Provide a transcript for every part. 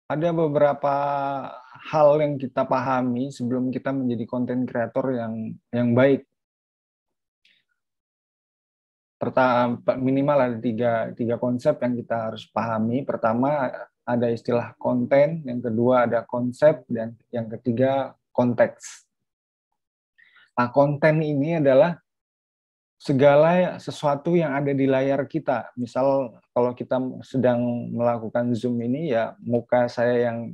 ada beberapa hal yang kita pahami sebelum kita menjadi konten kreator yang baik. Pertama, minimal ada tiga konsep yang kita harus pahami. Pertama, ada istilah konten, yang kedua ada konsep, dan yang ketiga konteks. Nah, konten ini adalah segala sesuatu yang ada di layar kita. Misal kalau kita sedang melakukan Zoom ini, ya muka saya yang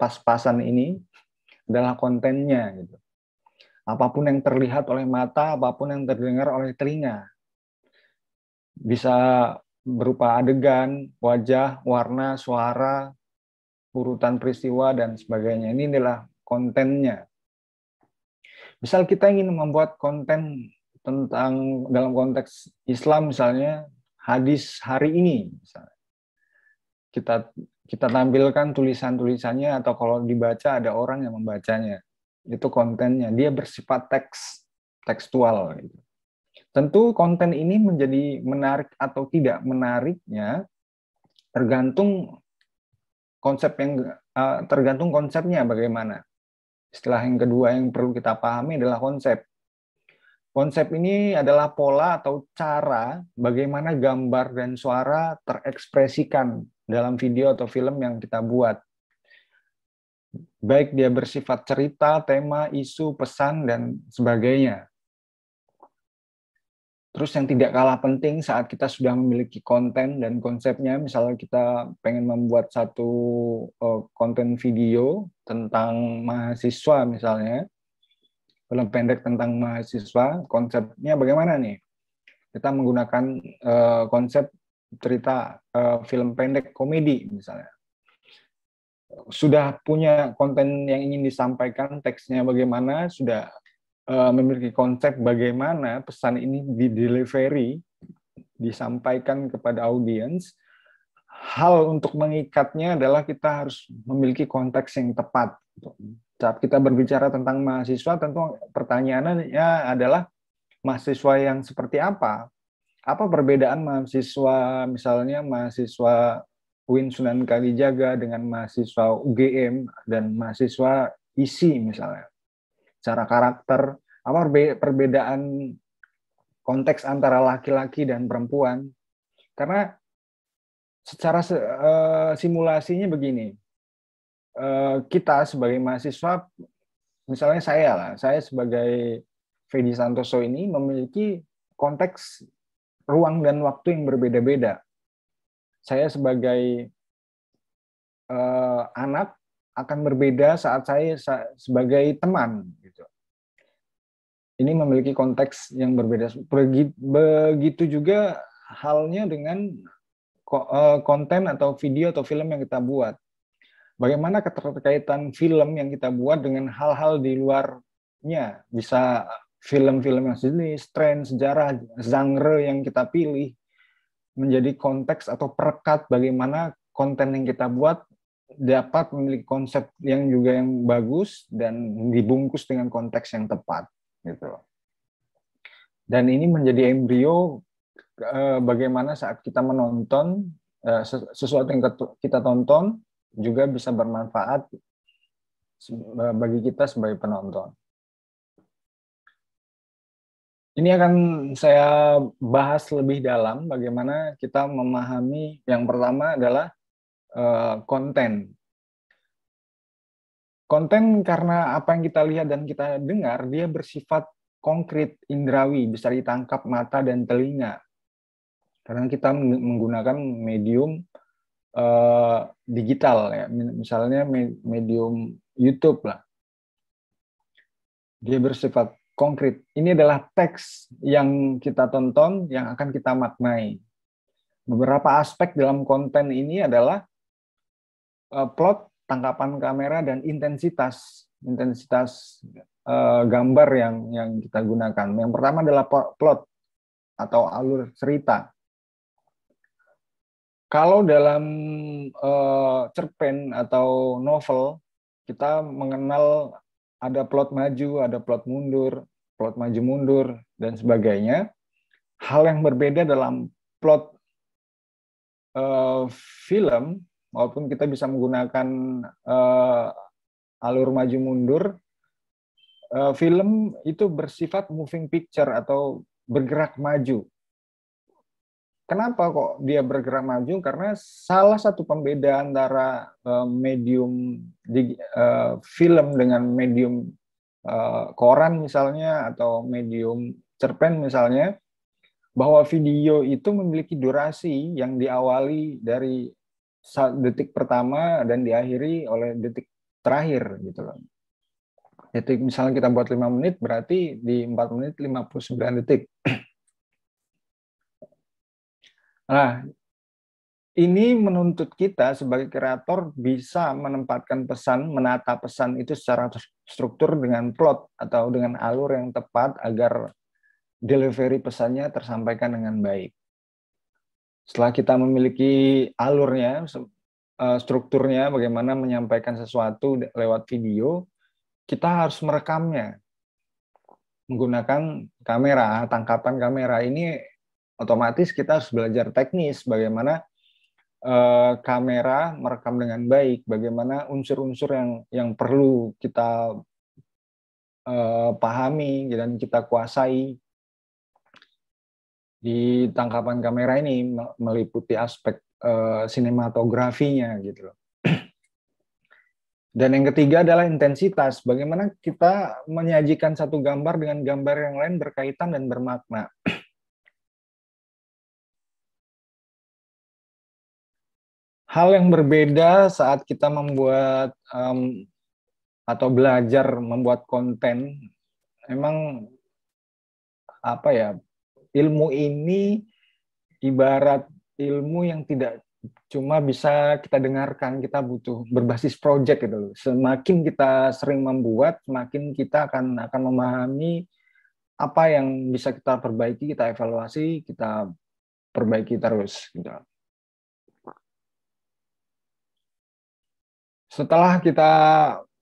pas-pasan ini adalah kontennya gitu. Apapun yang terlihat oleh mata, apapun yang terdengar oleh telinga. Bisa berupa adegan, wajah, warna, suara, urutan peristiwa, dan sebagainya. Ini adalah kontennya. Misal kita ingin membuat konten tentang dalam konteks Islam misalnya hadis hari ini misalnya. Kita tampilkan tulisan-tulisannya atau kalau dibaca ada orang yang membacanya. Itu kontennya. Dia bersifat tekstual gitu. Tentu konten ini menjadi menarik atau tidak menariknya tergantung tergantung konsepnya bagaimana. Istilah yang kedua yang perlu kita pahami adalah konsep. Konsep ini adalah pola atau cara bagaimana gambar dan suara terekspresikan dalam video atau film yang kita buat. Baik dia bersifat cerita, tema, isu, pesan, dan sebagainya. Terus yang tidak kalah penting saat kita sudah memiliki konten dan konsepnya, misalnya kita pengen membuat satu konten video tentang mahasiswa misalnya, film pendek tentang mahasiswa, konsepnya bagaimana nih? Kita menggunakan konsep cerita film pendek komedi misalnya. Sudah punya konten yang ingin disampaikan, teksnya bagaimana, sudah memiliki konsep bagaimana pesan ini di-delivery, disampaikan kepada audiens. Hal untuk mengikatnya adalah kita harus memiliki konteks yang tepat. Saat kita berbicara tentang mahasiswa, tentu pertanyaannya adalah mahasiswa yang seperti apa? Apa perbedaan mahasiswa, misalnya mahasiswa UIN Sunan Kalijaga dengan mahasiswa UGM dan mahasiswa ISI misalnya? Secara karakter, apa perbedaan konteks antara laki-laki dan perempuan? Karena secara simulasinya begini, kita sebagai mahasiswa, misalnya saya sebagai Fedi Santoso ini memiliki konteks ruang dan waktu yang berbeda-beda. Saya sebagai anak akan berbeda saat saya sebagai teman. Gitu. Ini memiliki konteks yang berbeda. Begitu juga halnya dengan konten atau video atau film yang kita buat. Bagaimana keterkaitan film yang kita buat dengan hal-hal di luarnya. Bisa film-film yang sejenis, tren, sejarah, genre yang kita pilih, menjadi konteks atau perekat bagaimana konten yang kita buat dapat memiliki konsep yang juga yang bagus dan dibungkus dengan konteks yang tepat gitu. Dan ini menjadi embrio bagaimana saat kita menonton sesuatu yang kita tonton juga bisa bermanfaat bagi kita sebagai penonton. Ini akan saya bahas lebih dalam bagaimana kita memahami yang pertama adalah konten. Konten karena apa yang kita lihat dan kita dengar, dia bersifat konkret, indrawi, bisa ditangkap mata dan telinga. Karena kita menggunakan medium digital, ya. Misalnya medium YouTube lah. Dia bersifat konkret. Ini adalah teks yang kita tonton, yang akan kita maknai. Beberapa aspek dalam konten ini adalah plot, tangkapan kamera, dan intensitas gambar yang kita gunakan. Yang pertama adalah plot atau alur cerita. Kalau dalam cerpen atau novel, kita mengenal ada plot maju, ada plot mundur, plot maju mundur, dan sebagainya. Hal yang berbeda dalam plot film walaupun kita bisa menggunakan alur maju mundur, film itu bersifat moving picture atau bergerak maju. Kenapa kok dia bergerak maju? Karena salah satu pembeda antara medium film dengan medium koran misalnya atau medium cerpen misalnya, bahwa video itu memiliki durasi yang diawali dari detik pertama dan diakhiri oleh detik terakhir gitu loh. Detik misalnya kita buat 5 menit, berarti di 4 menit 59 detik. Nah, ini menuntut kita sebagai kreator bisa menempatkan pesan, menata pesan itu secara struktur dengan plot atau dengan alur yang tepat agar delivery pesannya tersampaikan dengan baik. Setelah kita memiliki alurnya, strukturnya, bagaimana menyampaikan sesuatu lewat video, kita harus merekamnya menggunakan kamera, tangkapan kamera. Ini otomatis kita harus belajar teknis, bagaimana kamera merekam dengan baik, bagaimana unsur-unsur yang perlu kita pahami dan kita kuasai di tangkapan kamera ini, meliputi aspek sinematografinya gitu loh. Dan yang ketiga adalah intensitas, bagaimana kita menyajikan satu gambar dengan gambar yang lain berkaitan dan bermakna. Hal yang berbeda saat kita membuat atau belajar membuat konten, memang apa ya, ilmu ini ibarat ilmu yang tidak cuma bisa kita dengarkan, kita butuh berbasis project gitu loh. Semakin kita sering membuat, semakin kita akan memahami apa yang bisa kita perbaiki, kita evaluasi, kita perbaiki terus gitu. Setelah kita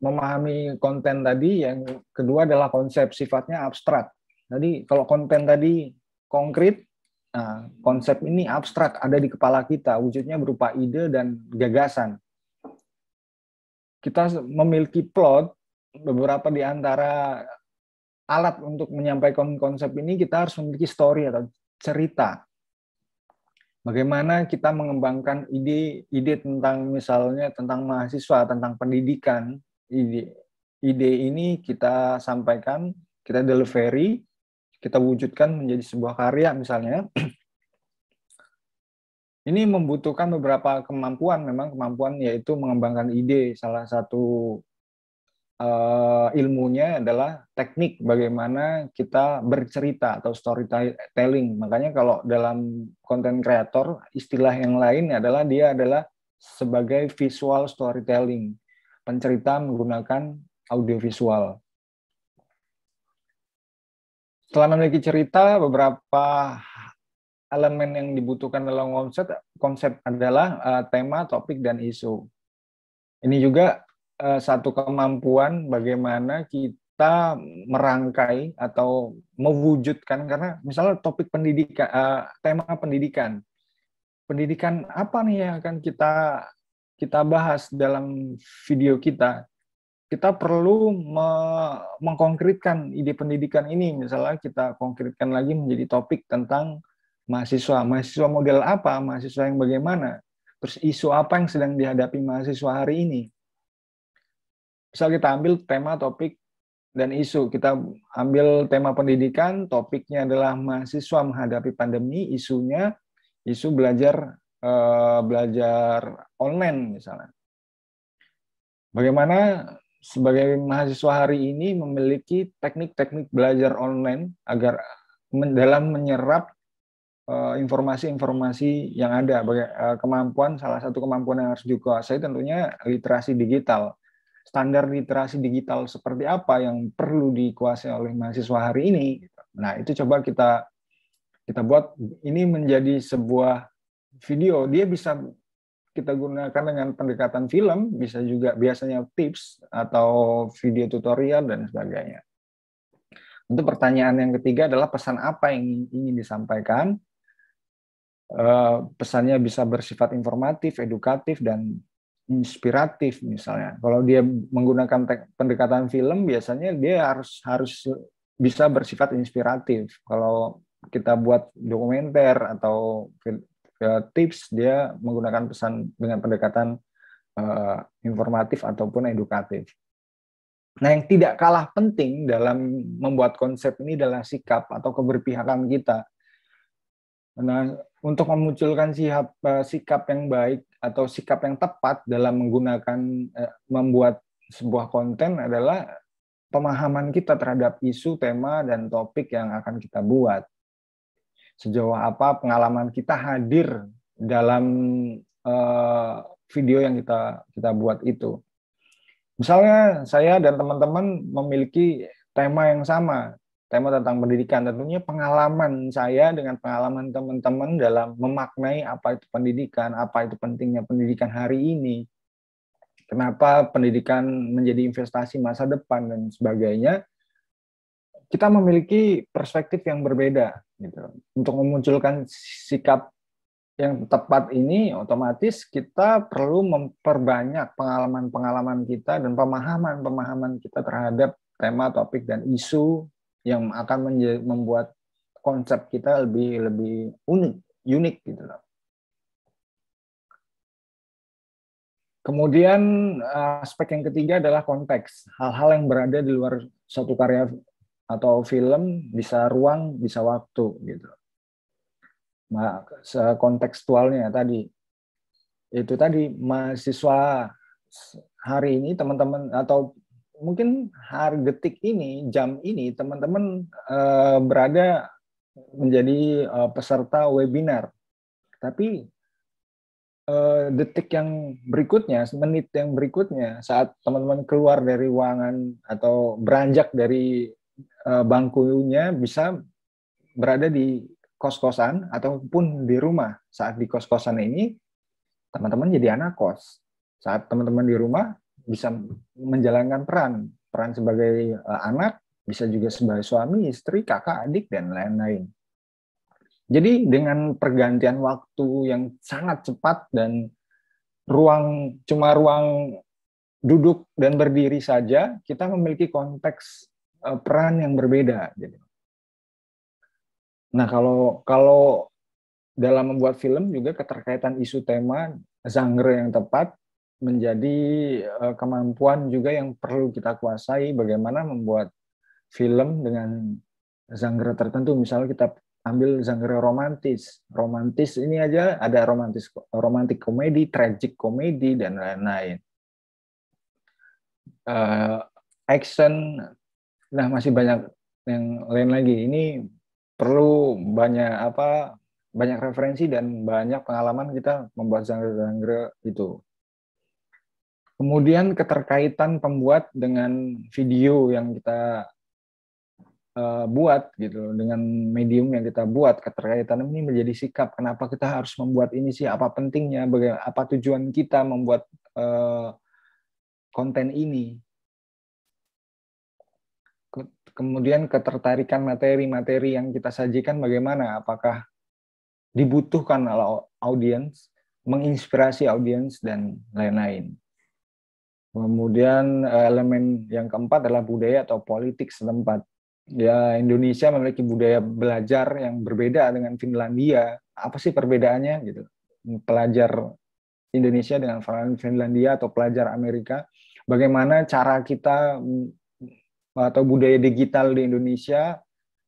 memahami konten tadi, yang kedua adalah konsep, sifatnya abstrak. Jadi kalau konten tadi konkret, nah, konsep ini abstrak, ada di kepala kita, wujudnya berupa ide dan gagasan. Kita memiliki plot, beberapa di antara alat untuk menyampaikan konsep ini, kita harus memiliki story atau cerita. Bagaimana kita mengembangkan ide tentang misalnya tentang mahasiswa, tentang pendidikan, ide ini kita sampaikan, kita delivery, kita wujudkan menjadi sebuah karya misalnya. Ini membutuhkan beberapa kemampuan, memang kemampuan yaitu mengembangkan ide. Salah satu ilmunya adalah teknik bagaimana kita bercerita atau storytelling. Makanya kalau dalam konten kreator, istilah yang lain adalah dia adalah sebagai visual storytelling, pencerita menggunakan audiovisual. Setelah memiliki cerita, beberapa elemen yang dibutuhkan dalam konsep adalah tema, topik, dan isu. Ini juga satu kemampuan bagaimana kita merangkai atau mewujudkan, karena misalnya topik pendidikan, tema pendidikan apa nih yang akan kita bahas dalam video kita. Kita perlu mengkonkretkan ide pendidikan ini, misalnya kita konkretkan lagi menjadi topik tentang mahasiswa model apa, mahasiswa yang bagaimana, terus isu apa yang sedang dihadapi mahasiswa hari ini. Misal kita ambil tema, topik, dan isu. Kita ambil tema pendidikan, topiknya adalah mahasiswa menghadapi pandemi, isunya isu belajar online misalnya. Bagaimana sebagai mahasiswa hari ini memiliki teknik-teknik belajar online agar dalam menyerap informasi-informasi yang ada. Salah satu kemampuan yang harus dikuasai tentunya literasi digital. Standar literasi digital seperti apa yang perlu dikuasai oleh mahasiswa hari ini. Nah, itu coba kita buat ini menjadi sebuah video. Dia bisa kita gunakan dengan pendekatan film, bisa juga biasanya tips atau video tutorial dan sebagainya. Untuk pertanyaan yang ketiga adalah pesan apa yang ingin disampaikan. pesannya bisa bersifat informatif, edukatif, dan inspiratif misalnya. Kalau dia menggunakan pendekatan film, biasanya dia harus bisa bersifat inspiratif. Kalau kita buat dokumenter atau tips, dia menggunakan pesan dengan pendekatan informatif ataupun edukatif. Nah, yang tidak kalah penting dalam membuat konsep ini adalah sikap atau keberpihakan kita. Nah, untuk memunculkan sikap yang baik atau sikap yang tepat dalam membuat sebuah konten adalah pemahaman kita terhadap isu, tema, dan topik yang akan kita buat. Sejauh apa pengalaman kita hadir dalam video yang kita buat itu. Misalnya saya dan teman-teman memiliki tema yang sama, tema tentang pendidikan. Tentunya pengalaman saya dengan pengalaman teman-teman dalam memaknai apa itu pendidikan, apa itu pentingnya pendidikan hari ini, kenapa pendidikan menjadi investasi masa depan dan sebagainya, kita memiliki perspektif yang berbeda. Gitu. Untuk memunculkan sikap yang tepat ini, otomatis kita perlu memperbanyak pengalaman-pengalaman kita dan pemahaman-pemahaman kita terhadap tema, topik, dan isu yang akan membuat konsep kita lebih unik gitu loh. Kemudian aspek yang ketiga adalah konteks. Hal-hal yang berada di luar suatu karya atau film, bisa ruang, bisa waktu gitu. Nah, kontekstualnya tadi itu tadi mahasiswa hari ini teman-teman atau mungkin hari detik ini jam ini teman-teman berada menjadi peserta webinar, tapi detik yang berikutnya, menit yang berikutnya saat teman-teman keluar dari ruangan atau beranjak dari bangkunya bisa berada di kos-kosan ataupun di rumah. Saat di kos-kosan ini teman-teman jadi anak kos. Saat teman-teman di rumah bisa menjalankan peran sebagai anak, bisa juga sebagai suami, istri, kakak, adik, dan lain-lain. Jadi dengan pergantian waktu yang sangat cepat dan cuma ruang duduk dan berdiri saja, kita memiliki konteks peran yang berbeda. Nah, kalau dalam membuat film juga keterkaitan isu, tema, genre yang tepat menjadi kemampuan juga yang perlu kita kuasai. Bagaimana membuat film dengan genre tertentu. Misalnya kita ambil genre romantis. Romantis ini aja ada romantic komedi, tragic komedi, dan lain-lain. Action, nah masih banyak yang lain lagi. Ini perlu banyak referensi dan banyak pengalaman kita membuat genre-genre itu. Kemudian keterkaitan pembuat dengan video yang kita buat gitu, dengan medium yang kita buat, keterkaitan ini menjadi sikap. Kenapa kita harus membuat ini sih? Apa pentingnya? Apa tujuan kita membuat konten ini? Kemudian ketertarikan materi-materi yang kita sajikan bagaimana? Apakah dibutuhkan oleh audiens, menginspirasi audiens, dan lain-lain. Kemudian elemen yang keempat adalah budaya atau politik setempat. Ya, Indonesia memiliki budaya belajar yang berbeda dengan Finlandia. Apa sih perbedaannya gitu? Pelajar Indonesia dengan Finlandia atau pelajar Amerika. Bagaimana cara kita atau budaya digital di Indonesia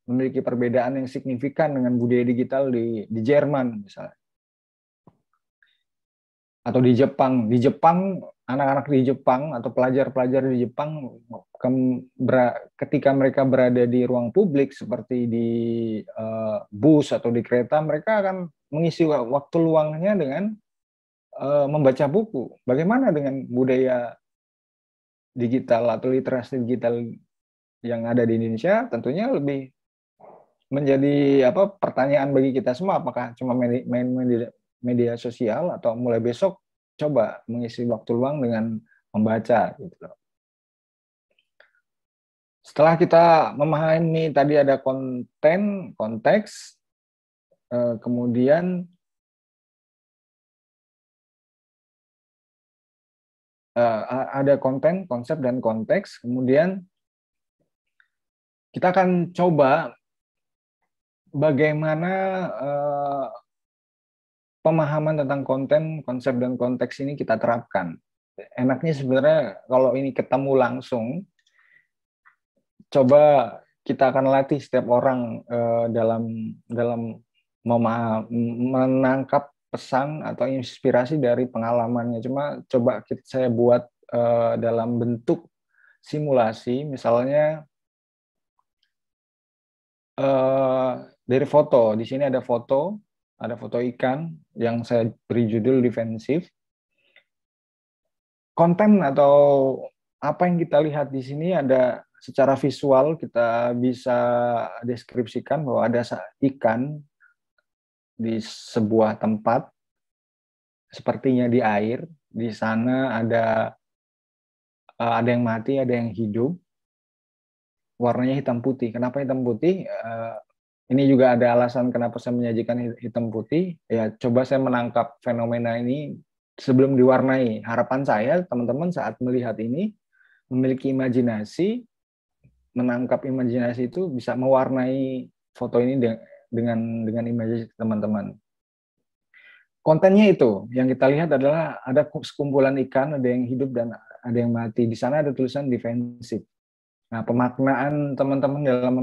memiliki perbedaan yang signifikan dengan budaya digital di Jerman misalnya. Atau di Jepang. Di Jepang, anak-anak di Jepang atau pelajar-pelajar di Jepang ketika mereka berada di ruang publik seperti di bus atau di kereta, mereka akan mengisi waktu luangnya dengan membaca buku. Bagaimana dengan budaya digital atau literasi digital yang ada di Indonesia? Tentunya lebih menjadi pertanyaan bagi kita semua, apakah cuma main media sosial atau mulai besok coba mengisi waktu luang dengan membaca gitu loh. Setelah kita memahami tadi ada konten, konteks, kemudian ada konten, konsep, dan konteks. Kemudian kita akan coba bagaimana pemahaman tentang konten, konsep, dan konteks ini kita terapkan. Enaknya sebenarnya kalau ini ketemu langsung, coba kita akan latih setiap orang dalam menangkap pesan atau inspirasi dari pengalamannya. Cuma coba saya buat dalam bentuk simulasi, misalnya dari foto. Di sini ada foto ikan yang saya beri judul defensif. Konten atau apa yang kita lihat di sini ada secara visual, kita bisa deskripsikan bahwa ada ikan di sebuah tempat, sepertinya di air. Di sana ada yang mati, ada yang hidup. Warnanya hitam putih. Kenapa hitam putih? Ini juga ada alasan kenapa saya menyajikan hitam putih. Ya, coba saya menangkap fenomena ini sebelum diwarnai. Harapan saya, teman-teman saat melihat ini memiliki imajinasi, menangkap imajinasi itu bisa mewarnai foto ini dengan imajinasi teman-teman. Kontennya itu, yang kita lihat adalah ada sekumpulan ikan, ada yang hidup dan ada yang mati. Di sana ada tulisan defensif. Nah, pemaknaan teman-teman dalam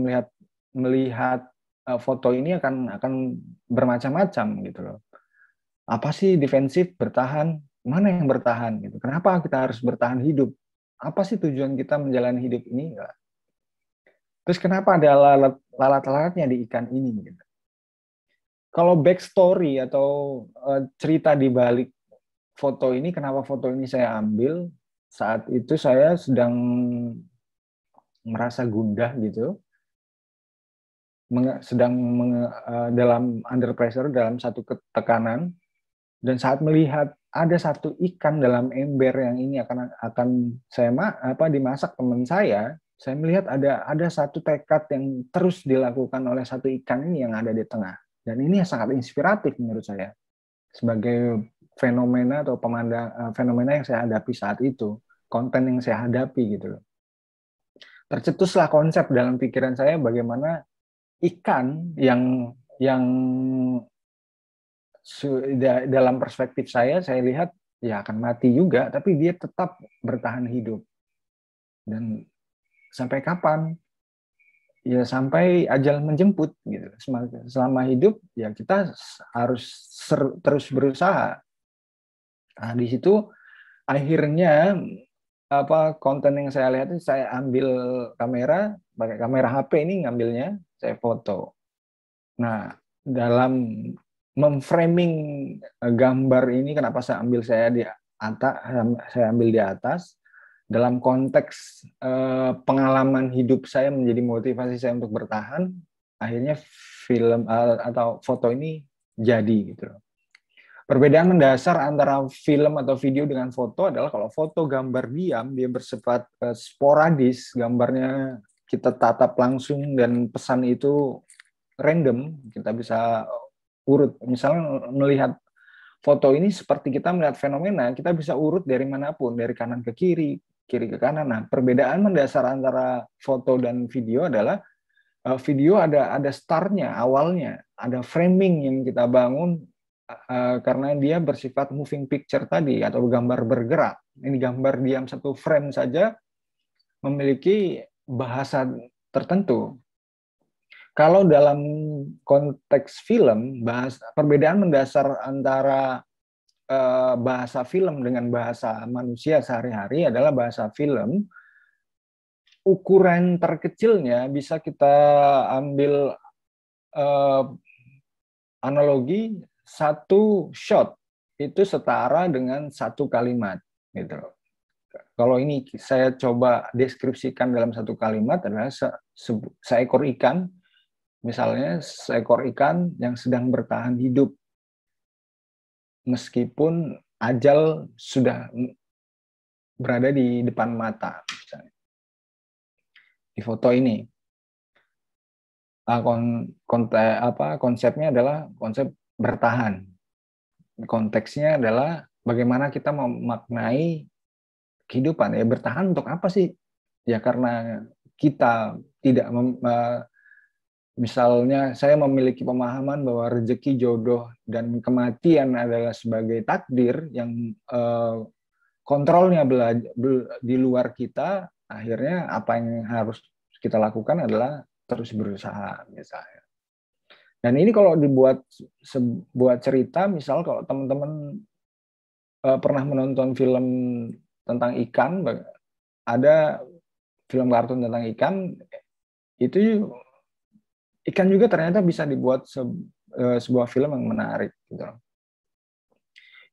melihat foto ini akan bermacam-macam gitu loh. Apa sih defensif, bertahan? Mana yang bertahan gitu? Kenapa kita harus bertahan hidup? Apa sih tujuan kita menjalani hidup ini? Terus kenapa ada lalat-lalatnya di ikan ini gitu? Kalau backstory atau cerita di balik foto ini, kenapa foto ini saya ambil? Saat itu saya sedang merasa gundah gitu, dalam under pressure, dalam satu tekanan, dan saat melihat ada satu ikan dalam ember yang ini akan saya dimasak teman saya melihat ada satu tekad yang terus dilakukan oleh satu ikan ini yang ada di tengah. Dan ini sangat inspiratif menurut saya sebagai fenomena atau fenomena yang saya hadapi saat itu, konten yang saya hadapi gitu loh. Tercetuslah konsep dalam pikiran saya bagaimana ikan yang dalam perspektif saya lihat ya akan mati juga, tapi dia tetap bertahan hidup. Dan sampai kapan? Ya sampai ajal menjemput gitu. Selama hidup ya kita harus terus berusaha. Nah, di situ akhirnya konten yang saya lihat itu saya ambil pakai kamera HP ini ngambilnya, saya foto. Nah, dalam memframing gambar ini kenapa saya ambil saya ambil di atas dalam konteks pengalaman hidup saya menjadi motivasi saya untuk bertahan, akhirnya film atau foto ini jadi gitu loh. Perbedaan mendasar antara film atau video dengan foto adalah kalau foto gambar diam, dia bersifat sporadis, gambarnya kita tatap langsung dan pesan itu random, kita bisa urut. Misalnya melihat foto ini seperti kita melihat fenomena, kita bisa urut dari manapun, dari kanan ke kiri, kiri ke kanan. Nah, perbedaan mendasar antara foto dan video adalah video ada startnya, awalnya, ada framing yang kita bangun karena dia bersifat moving picture tadi atau gambar bergerak. Ini gambar diam satu frame saja memiliki bahasa tertentu. Kalau dalam konteks film, perbedaan mendasar antara bahasa film dengan bahasa manusia sehari-hari adalah bahasa film. Ukuran terkecilnya bisa kita ambil analogi, satu shot itu setara dengan satu kalimat gitu. Kalau ini saya coba deskripsikan dalam satu kalimat adalah seekor ikan, misalnya seekor ikan yang sedang bertahan hidup meskipun ajal sudah berada di depan mata misalnya. Di foto ini konsepnya adalah konsep bertahan. Konteksnya adalah bagaimana kita memaknai kehidupan. Ya bertahan untuk apa sih? Ya karena kita tidak misalnya saya memiliki pemahaman bahwa rezeki, jodoh, dan kematian adalah sebagai takdir yang kontrolnya di luar kita, akhirnya apa yang harus kita lakukan adalah terus berusaha misalnya. Dan ini kalau dibuat sebuah cerita, misal kalau teman-teman pernah menonton film tentang ikan, ada film kartun tentang ikan, itu ikan juga ternyata bisa dibuat sebuah film yang menarik gitu.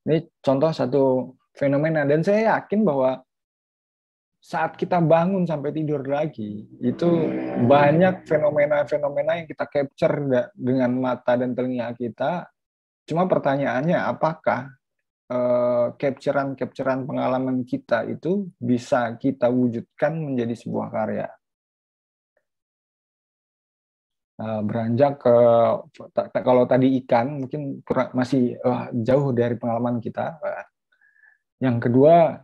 Ini contoh satu fenomena, dan saya yakin bahwa saat kita bangun sampai tidur lagi, itu banyak fenomena-fenomena yang kita capture dengan mata dan telinga kita. Cuma pertanyaannya, apakah capturean pengalaman kita itu bisa kita wujudkan menjadi sebuah karya? Beranjak ke, kalau tadi ikan mungkin masih jauh dari pengalaman kita. Yang kedua,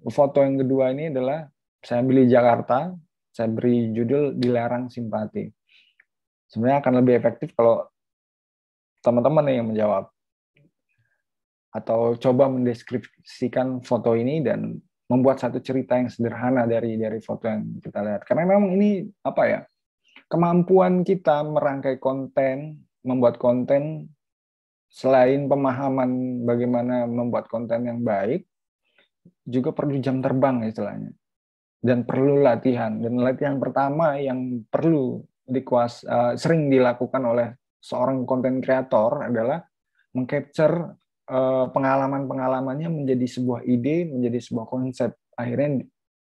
foto yang kedua ini adalah saya ambil di Jakarta, saya beri judul Dilarang Simpati. Sebenarnya akan lebih efektif kalau teman-teman yang menjawab atau coba mendeskripsikan foto ini dan membuat satu cerita yang sederhana dari foto yang kita lihat. Karena memang ini apa ya, kemampuan kita merangkai konten, membuat konten, selain pemahaman bagaimana membuat konten yang baik, juga perlu jam terbang istilahnya. Dan perlu latihan. Dan latihan pertama yang perlu sering dilakukan oleh seorang konten kreator adalah mengcapture pengalaman-pengalamannya menjadi sebuah ide, menjadi sebuah konsep. Akhirnya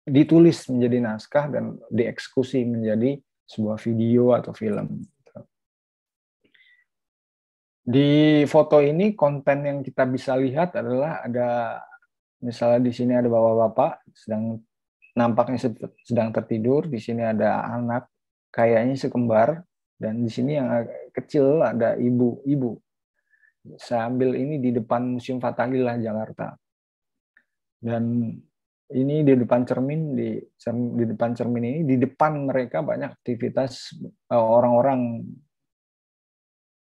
ditulis menjadi naskah dan dieksekusi menjadi sebuah video atau film. Di foto ini konten yang kita bisa lihat adalah ada, misalnya di sini ada bapak-bapak nampaknya sedang tertidur, di sini ada anak kayaknya sekembar, dan di sini yang kecil ada ibu-ibu. Saya ambil ini di depan Museum Fathahillah Jakarta. Dan ini di depan cermin, di depan cermin ini, di depan mereka banyak aktivitas orang-orang.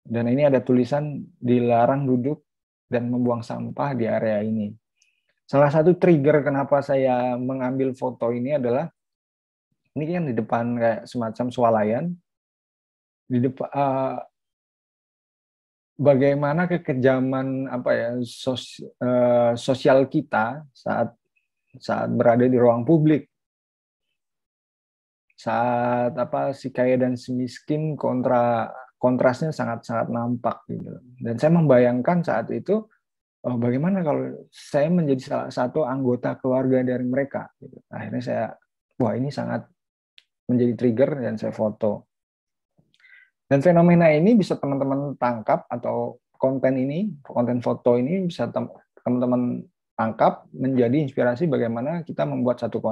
Dan ini ada tulisan dilarang duduk dan membuang sampah di area ini. Salah satu trigger kenapa saya mengambil foto ini adalah ini kan di depan kayak semacam swalayan. Di depan bagaimana kekejaman apa ya sosial kita saat berada di ruang publik. Saat apa si kaya dan si miskin kontrasnya sangat-sangat nampak gitu. Dan saya membayangkan saat itu bagaimana kalau saya menjadi salah satu anggota keluarga dari mereka. Gitu. Akhirnya saya, wah ini sangat menjadi trigger dan saya foto. Dan fenomena ini bisa teman-teman tangkap atau konten foto ini bisa teman-teman tangkap menjadi inspirasi bagaimana kita membuat satu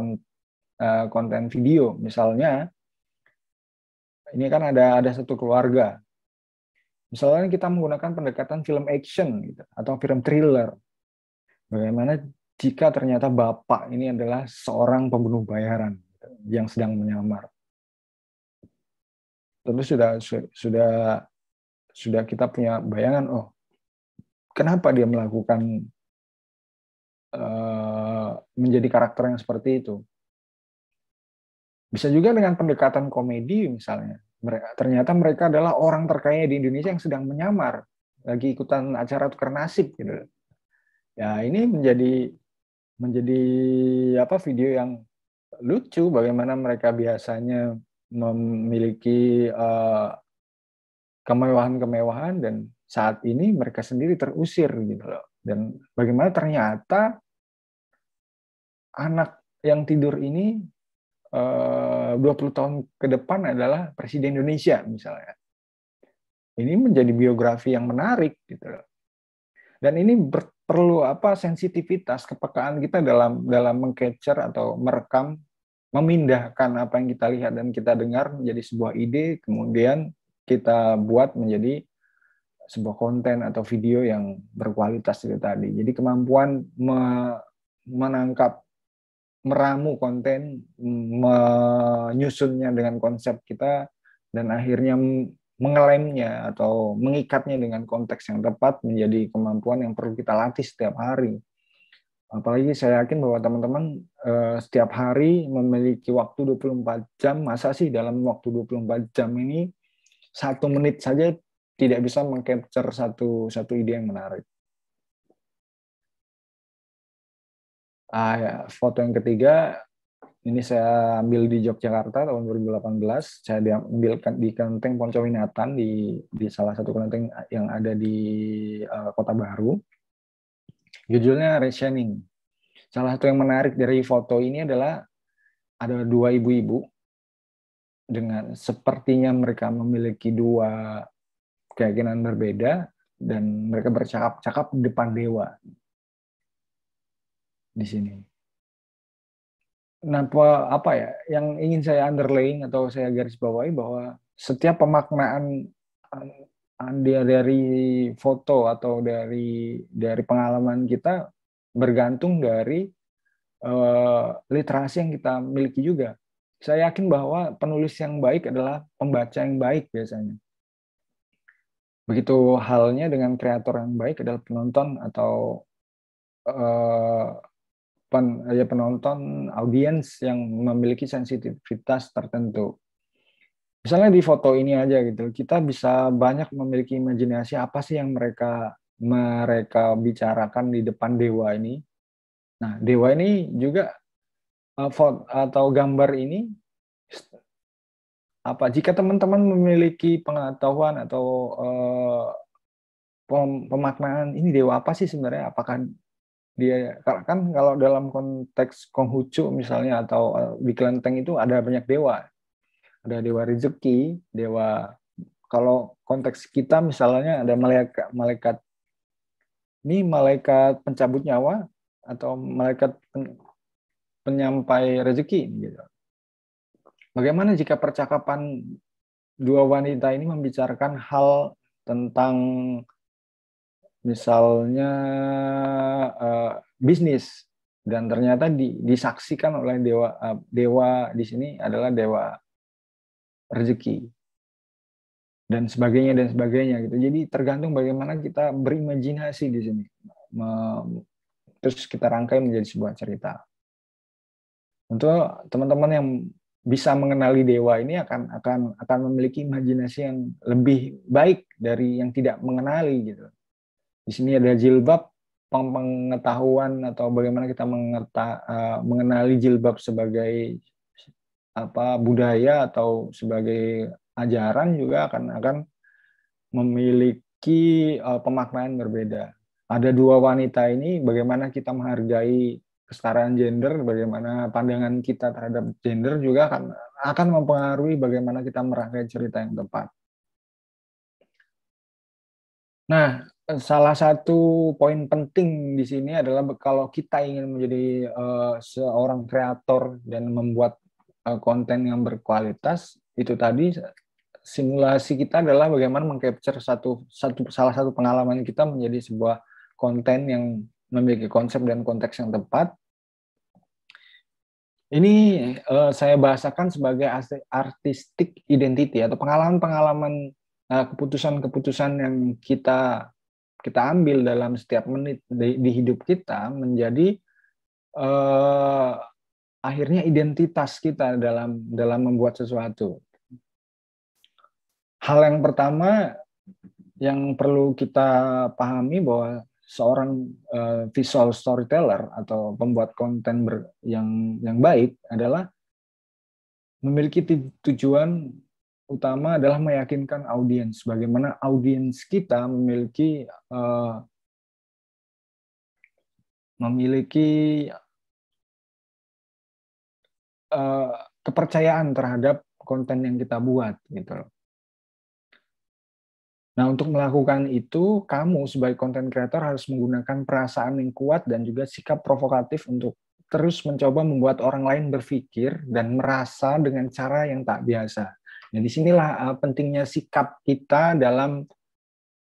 konten video. Misalnya, ini kan ada satu keluarga. Misalnya kita menggunakan pendekatan film action gitu, atau film thriller. Bagaimana jika ternyata bapak ini adalah seorang pembunuh bayaran gitu, yang sedang menyamar. Tentu sudah kita punya bayangan, oh kenapa dia melakukan menjadi karakter yang seperti itu. Bisa juga dengan pendekatan komedi misalnya. Ternyata mereka adalah orang terkaya di Indonesia yang sedang menyamar, lagi ikutan acara tukar nasib gitu. Ya ini menjadi apa video yang lucu, bagaimana mereka biasanya memiliki kemewahan-kemewahan dan saat ini mereka sendiri terusir gitu loh. Dan bagaimana ternyata anak yang tidur ini 20 tahun ke depan adalah Presiden Indonesia misalnya. Ini menjadi biografi yang menarik gitu loh. Dan ini perlu apa sensitivitas, kepekaan kita dalam mengcapture atau merekam, memindahkan apa yang kita lihat dan kita dengar menjadi sebuah ide, kemudian kita buat menjadi sebuah konten atau video yang berkualitas itu tadi. Jadi kemampuan menangkap, meramu konten, menyusunnya dengan konsep kita, dan akhirnya mengelemnya atau mengikatnya dengan konteks yang tepat menjadi kemampuan yang perlu kita latih setiap hari. Apalagi saya yakin bahwa teman-teman setiap hari memiliki waktu 24 jam, masa sih dalam waktu 24 jam ini 1 menit saja tidak bisa mengcapture satu ide yang menarik. Ya, foto yang ketiga, ini saya ambil di Yogyakarta tahun 2018. Saya diambilkan di Kelenteng Poncowinatan, di salah satu kelenteng yang ada di Kota Baru. Judulnya Reshining. Salah satu yang menarik dari foto ini adalah ada 2 ibu-ibu dengan sepertinya mereka memiliki 2 keyakinan berbeda dan mereka bercakap-cakap di depan dewa di sini. Nah, apa ya yang ingin saya underline atau saya garis bawahi bahwa setiap pemaknaan dia dari foto atau dari pengalaman kita bergantung dari literasi yang kita miliki juga. Saya yakin bahwa penulis yang baik adalah pembaca yang baik biasanya. Begitu halnya dengan kreator yang baik adalah penonton atau penonton, audiens yang memiliki sensitivitas tertentu. Misalnya di foto ini aja gitu, kita bisa banyak memiliki imajinasi apa sih yang mereka bicarakan di depan dewa ini. Nah, dewa ini juga foto atau gambar ini jika teman-teman memiliki pengetahuan atau pemaknaan ini dewa apa sih sebenarnya? Apakah dia kan kalau dalam konteks Konghucu misalnya atau di kelenteng itu ada banyak dewa. Ada dewa rezeki, dewa, kalau konteks kita misalnya ada malaikat ini malaikat pencabut nyawa atau malaikat penyampai rezeki gitu. Bagaimana jika percakapan 2 wanita ini membicarakan hal tentang misalnya bisnis, dan ternyata disaksikan oleh dewa di sini adalah dewa rezeki dan sebagainya gitu. Jadi tergantung bagaimana kita berimajinasi di sini, terus kita rangkai menjadi sebuah cerita. Untuk teman-teman yang bisa mengenali dewa ini akan memiliki imajinasi yang lebih baik dari yang tidak mengenali gitu. Di sini ada jilbab, pengetahuan atau bagaimana kita mengenali jilbab sebagai budaya atau sebagai ajaran juga akan memiliki pemaknaan berbeda. Ada 2 wanita ini, bagaimana kita menghargai kesetaraan gender, bagaimana pandangan kita terhadap gender juga akan mempengaruhi bagaimana kita merangkai cerita yang tepat. Nah, salah satu poin penting di sini adalah kalau kita ingin menjadi seorang kreator dan membuat konten yang berkualitas, itu tadi simulasi kita adalah bagaimana mengcapture salah satu pengalaman kita menjadi sebuah konten yang memiliki konsep dan konteks yang tepat. Ini saya bahasakan sebagai artistic identity atau pengalaman-pengalaman keputusan-keputusan yang kita ambil dalam setiap menit di hidup kita menjadi akhirnya identitas kita dalam membuat sesuatu. Hal yang pertama yang perlu kita pahami bahwa seorang visual storyteller atau pembuat konten yang baik adalah memiliki tujuan utama adalah meyakinkan audiens. Bagaimana audiens kita memiliki kepercayaan terhadap konten yang kita buat gitu. Nah, untuk melakukan itu, kamu sebagai content creator harus menggunakan perasaan yang kuat dan juga sikap provokatif untuk terus mencoba membuat orang lain berpikir dan merasa dengan cara yang tak biasa. Nah, disinilah pentingnya sikap kita dalam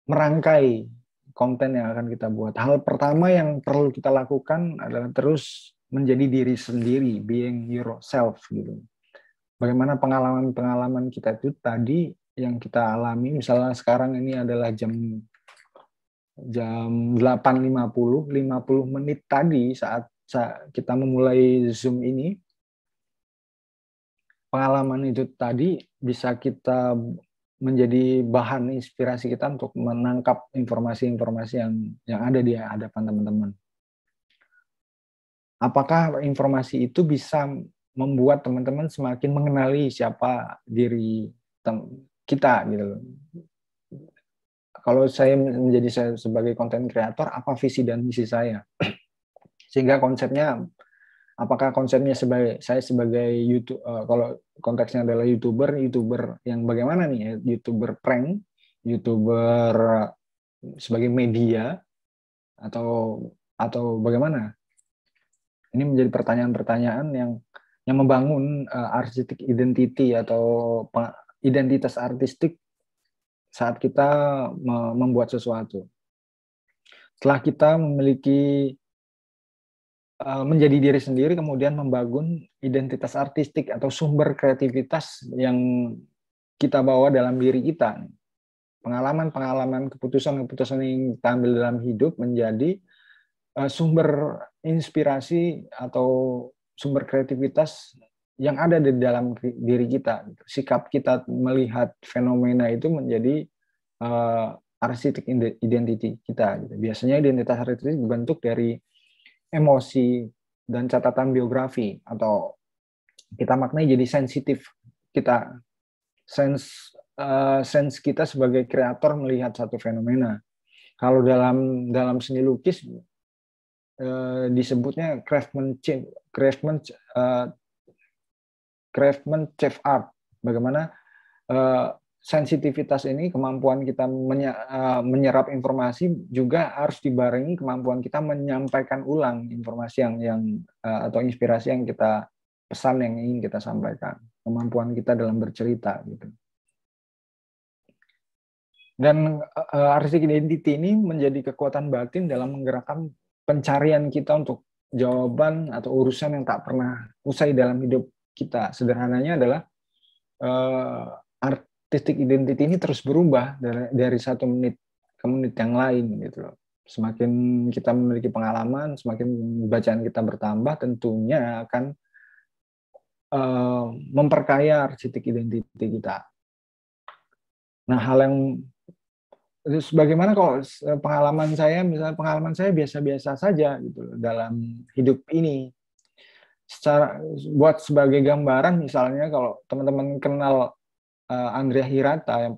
merangkai konten yang akan kita buat. Hal pertama yang perlu kita lakukan adalah terus menjadi diri sendiri, being yourself gitu. Bagaimana pengalaman-pengalaman kita itu tadi yang kita alami, misalnya sekarang ini adalah jam 8.50, 50 menit tadi saat kita memulai Zoom ini, pengalaman itu tadi bisa kita menjadi bahan inspirasi kita untuk menangkap informasi-informasi yang ada di hadapan teman-teman. Apakah informasi itu bisa membuat teman-teman semakin mengenali siapa diri kita gitu loh. Kalau saya saya sebagai content creator, apa visi dan misi saya? Sehingga konsepnya, apakah konsepnya saya sebagai YouTube, kalau konteksnya adalah YouTuber yang bagaimana nih? YouTuber prank, YouTuber sebagai media, atau bagaimana? Ini menjadi pertanyaan-pertanyaan yang membangun artistic identity atau identitas artistik saat kita membuat sesuatu. Setelah kita memiliki menjadi diri sendiri, kemudian membangun identitas artistik atau sumber kreativitas yang kita bawa dalam diri kita. Pengalaman-pengalaman, keputusan-keputusan yang kita ambil dalam hidup menjadi sumber inspirasi atau sumber kreativitas yang ada di dalam diri kita. Sikap kita melihat fenomena itu menjadi artistic identity kita. Biasanya identitas artistik dibentuk dari emosi dan catatan biografi, atau kita maknai jadi sensitif kita, sense kita sebagai kreator melihat satu fenomena. Kalau dalam seni lukis disebutnya craftsmanship art. Bagaimana sensitivitas ini, kemampuan kita menyerap informasi juga harus dibarengi kemampuan kita menyampaikan ulang informasi atau inspirasi yang kita pesan, yang ingin kita sampaikan. Kemampuan kita dalam bercerita gitu. Dan artistic identity ini menjadi kekuatan batin dalam menggerakkan pencarian kita untuk jawaban atau urusan yang tak pernah usai dalam hidup kita. Sederhananya adalah artistic identity ini terus berubah dari satu menit ke menit yang lain gitu loh. Semakin kita memiliki pengalaman, semakin bacaan kita bertambah, tentunya akan memperkaya artistic identity kita. Nah, hal yang terus bagaimana kalau misalnya pengalaman saya biasa-biasa saja gitu loh dalam hidup ini. Buat sebagai gambaran, misalnya kalau teman-teman kenal Andrea Hirata yang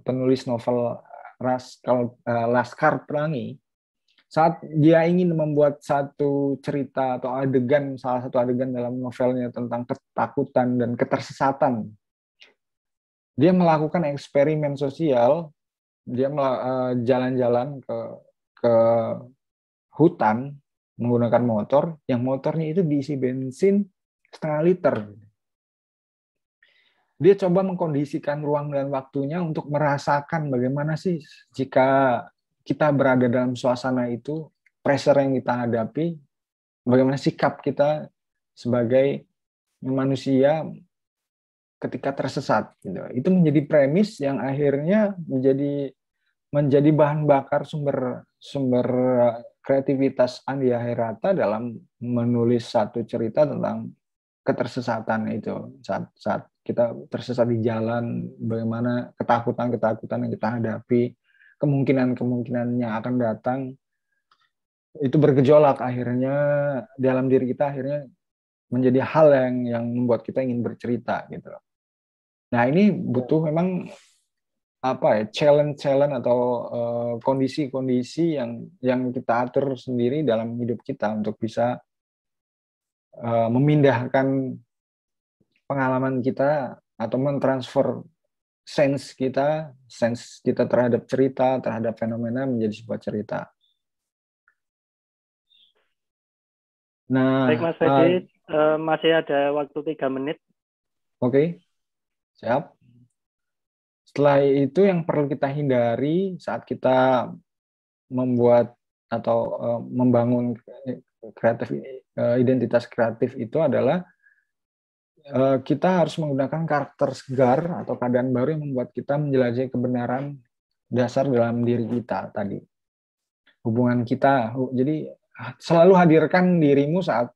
penulis novel Laskar Pelangi, saat dia ingin membuat satu cerita atau salah satu adegan dalam novelnya tentang ketakutan dan ketersesatan, dia melakukan eksperimen sosial. Dia jalan-jalan ke hutan menggunakan motor, yang motornya itu diisi bensin 0,5 liter. Dia coba mengkondisikan ruang dan waktunya untuk merasakan bagaimana sih jika kita berada dalam suasana itu, pressure yang kita hadapi, bagaimana sikap kita sebagai manusia ketika tersesat. Gitu. Itu menjadi premis yang akhirnya menjadi bahan bakar sumber kreativitas Andrea Hirata dalam menulis satu cerita tentang ketersesatan itu. Saat kita tersesat di jalan, bagaimana ketakutan yang kita hadapi, kemungkinan yang akan datang, itu bergejolak akhirnya dalam diri kita, akhirnya menjadi hal yang membuat kita ingin bercerita gitu. Nah, ini butuh memang challenge atau kondisi-kondisi yang kita atur sendiri dalam hidup kita untuk bisa memindahkan pengalaman kita atau mentransfer sense kita terhadap cerita, terhadap fenomena menjadi sebuah cerita. Nah, baik Mas Fedi, masih ada waktu 3 menit. Oke, siap. Setelah itu yang perlu kita hindari saat kita membuat atau membangun identitas kreatif itu adalah kita harus menggunakan karakter segar atau keadaan baru yang membuat kita menjelajahi kebenaran dasar dalam diri kita tadi. Hubungan kita, jadi selalu hadirkan dirimu saat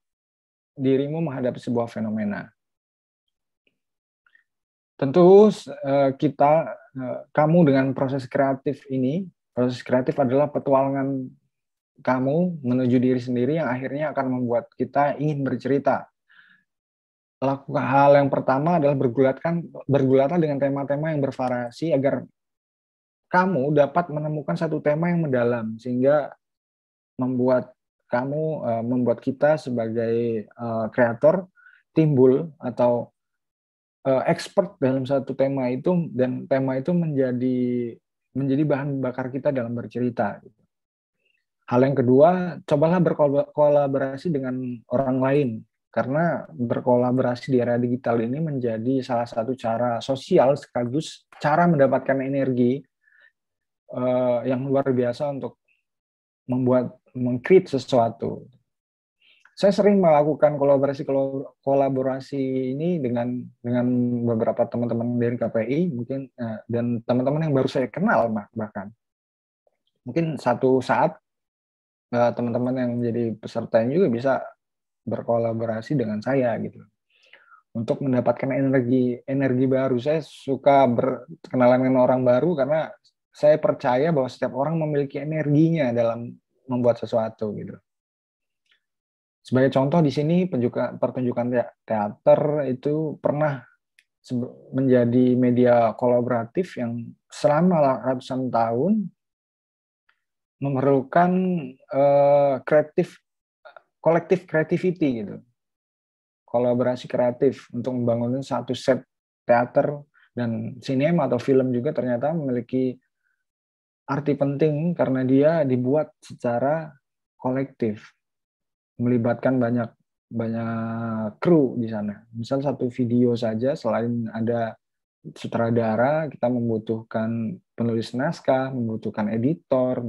dirimu menghadapi sebuah fenomena. Tentu kamu dengan proses kreatif ini, proses kreatif adalah petualangan kamu menuju diri sendiri yang akhirnya akan membuat kita ingin bercerita. Hal yang pertama adalah bergulatlah dengan tema-tema yang bervariasi agar kamu dapat menemukan satu tema yang mendalam sehingga membuat kita sebagai kreator timbul atau expert dalam satu tema itu, dan tema itu menjadi bahan bakar kita dalam bercerita. Hal yang kedua, cobalah berkolaborasi dengan orang lain, karena berkolaborasi di era digital ini menjadi salah satu cara sosial sekaligus cara mendapatkan energi yang luar biasa untuk meng-create sesuatu. Saya sering melakukan kolaborasi ini dengan beberapa teman-teman dari KPI mungkin, dan teman-teman yang baru saya kenal bahkan. Mungkin satu saat teman-teman yang menjadi peserta ini juga bisa berkolaborasi dengan saya gitu, untuk mendapatkan energi baru. Saya suka berkenalan dengan orang baru karena saya percaya bahwa setiap orang memiliki energinya dalam membuat sesuatu gitu. Sebagai contoh di sini pertunjukan teater itu pernah menjadi media kolaboratif yang selama ratusan tahun memerlukan kolektif creativity gitu. Kolaborasi kreatif untuk membangun satu set teater dan sinema atau film juga ternyata memiliki arti penting karena dia dibuat secara kolektif, melibatkan banyak kru di sana. Misal satu video saja, selain ada sutradara, kita membutuhkan penulis naskah, membutuhkan editor,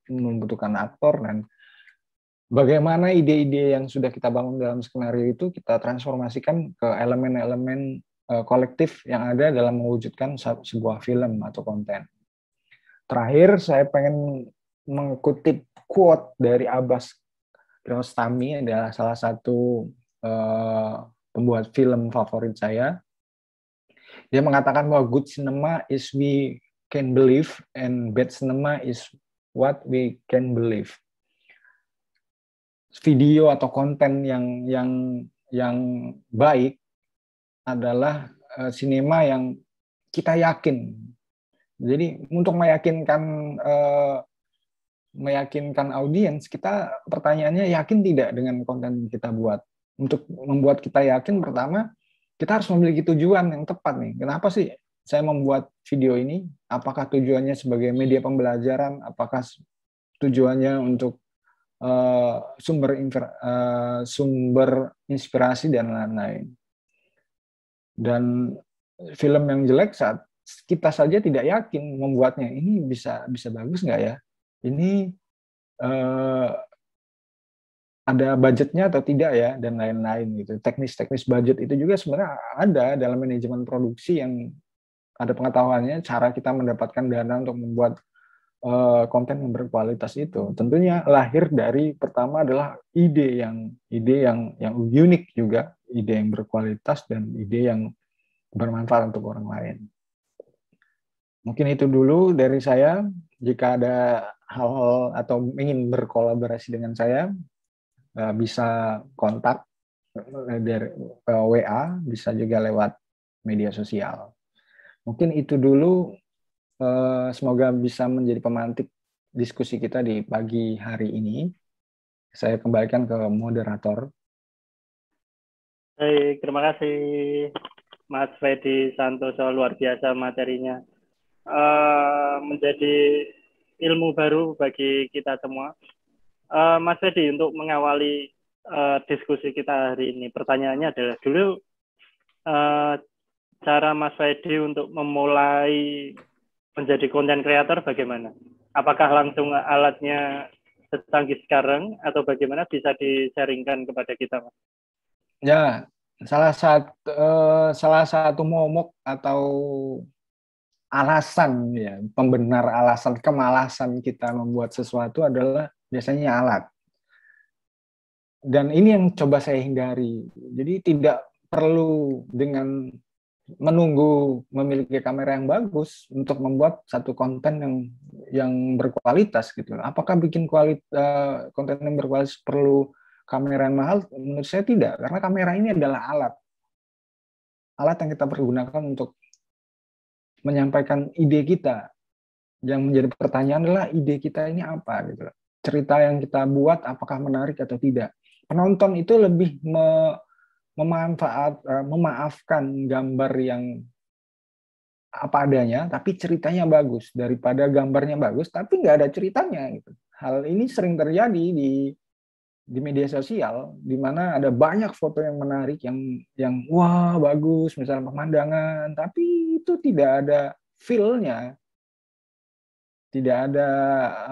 membutuhkan aktor, dan bagaimana ide-ide yang sudah kita bangun dalam skenario itu kita transformasikan ke elemen-elemen kolektif yang ada dalam mewujudkan sebuah film atau konten. Terakhir, saya pengen mengutip quote dari Abbas Kiarostami, adalah salah satu pembuat film favorit saya. Dia mengatakan bahwa good cinema is we can believe and bad cinema is what we can believe. Video atau konten yang baik adalah sinema yang kita yakin. Jadi untuk meyakinkan audiens, kita pertanyaannya yakin tidak dengan konten yang kita buat. Untuk membuat kita yakin, pertama kita harus memiliki tujuan yang tepat nih. Kenapa sih saya membuat video ini? Apakah tujuannya sebagai media pembelajaran? Apakah tujuannya untuk sumber inspirasi dan lain-lain? Dan film yang jelek saat kita saja tidak yakin membuatnya, ini bisa bagus nggak ya? Ini ada budgetnya atau tidak ya, dan lain-lain gitu. Teknis budget itu juga sebenarnya ada dalam manajemen produksi yang ada pengetahuannya, cara kita mendapatkan dana untuk membuat konten yang berkualitas itu. Tentunya lahir dari pertama adalah ide yang unik juga, ide yang berkualitas dan ide yang bermanfaat untuk orang lain. Mungkin itu dulu dari saya. Jika ada hal-hal atau ingin berkolaborasi dengan saya, bisa kontak dari WA, bisa juga lewat media sosial. Mungkin itu dulu. Semoga bisa menjadi pemantik diskusi kita di pagi hari ini. Saya kembalikan ke moderator. Baik, terima kasih Mas Freddy Santoso, luar biasa materinya. Menjadi ilmu baru bagi kita semua. Mas Freddy, untuk mengawali diskusi kita hari ini, pertanyaannya adalah dulu cara Mas Freddy untuk memulai menjadi konten kreator bagaimana? Apakah langsung alatnya secanggih sekarang atau bagaimana bisa di-sharingkan kepada kita, Mas? Ya, salah satu momok atau alasan ya, pembenar alasan kemalasan kita membuat sesuatu adalah biasanya alat. Dan ini yang coba saya hindari. Jadi tidak perlu dengan menunggu memiliki kamera yang bagus untuk membuat satu konten yang berkualitas gitu. Apakah bikin konten yang berkualitas perlu kamera yang mahal? Menurut saya tidak, karena kamera ini adalah alat yang kita pergunakan untuk menyampaikan ide kita. Yang menjadi pertanyaan adalah ide kita ini apa gitu. Cerita yang kita buat apakah menarik atau tidak. Penonton itu lebih memaafkan gambar yang apa adanya, tapi ceritanya bagus daripada gambarnya bagus, tapi nggak ada ceritanya. Gitu. Hal ini sering terjadi di media sosial, di mana ada banyak foto yang menarik, yang wah bagus, misalnya pemandangan, tapi itu tidak ada feel-nya, tidak ada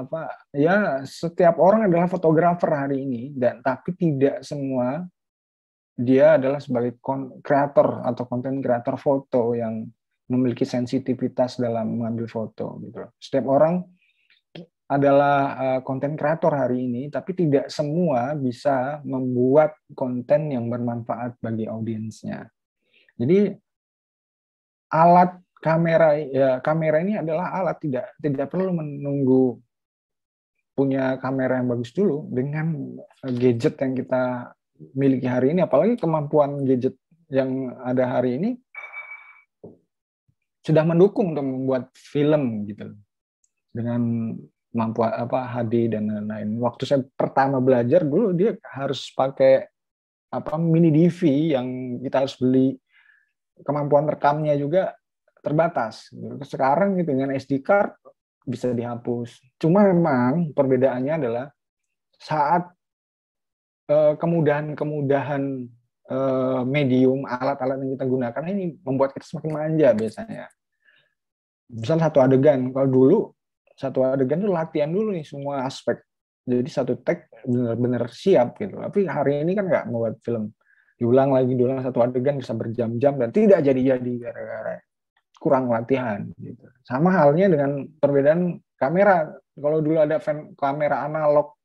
apa ya. Setiap orang adalah fotografer hari ini, dan tapi tidak semua dia adalah sebagai kreator atau konten kreator foto yang memiliki sensitivitas dalam mengambil foto gitu. Setiap orang adalah konten kreator hari ini, tapi tidak semua bisa membuat konten yang bermanfaat bagi audiensnya. Jadi alat kamera ini adalah alat, tidak perlu menunggu punya kamera yang bagus dulu. Dengan gadget yang kita miliki hari ini, apalagi kemampuan gadget yang ada hari ini sudah mendukung untuk membuat film gitu dengan kemampuan HD dan lain-lain. Waktu saya pertama belajar dulu, dia harus pakai mini DV yang kita harus beli, kemampuan rekamnya juga terbatas. Sekarang gitu dengan SD card bisa dihapus. Cuma memang perbedaannya adalah saat kemudahan medium alat-alat yang kita gunakan ini membuat kita semakin manja biasanya. Misal satu adegan, kalau dulu satu adegan itu latihan dulu nih semua aspek. Jadi satu take benar-benar siap gitu. Tapi hari ini kan nggak membuat film, diulang satu adegan bisa berjam-jam dan tidak jadi gara-gara kurang latihan gitu. Sama halnya dengan perbedaan kamera. Kalau dulu ada kamera analog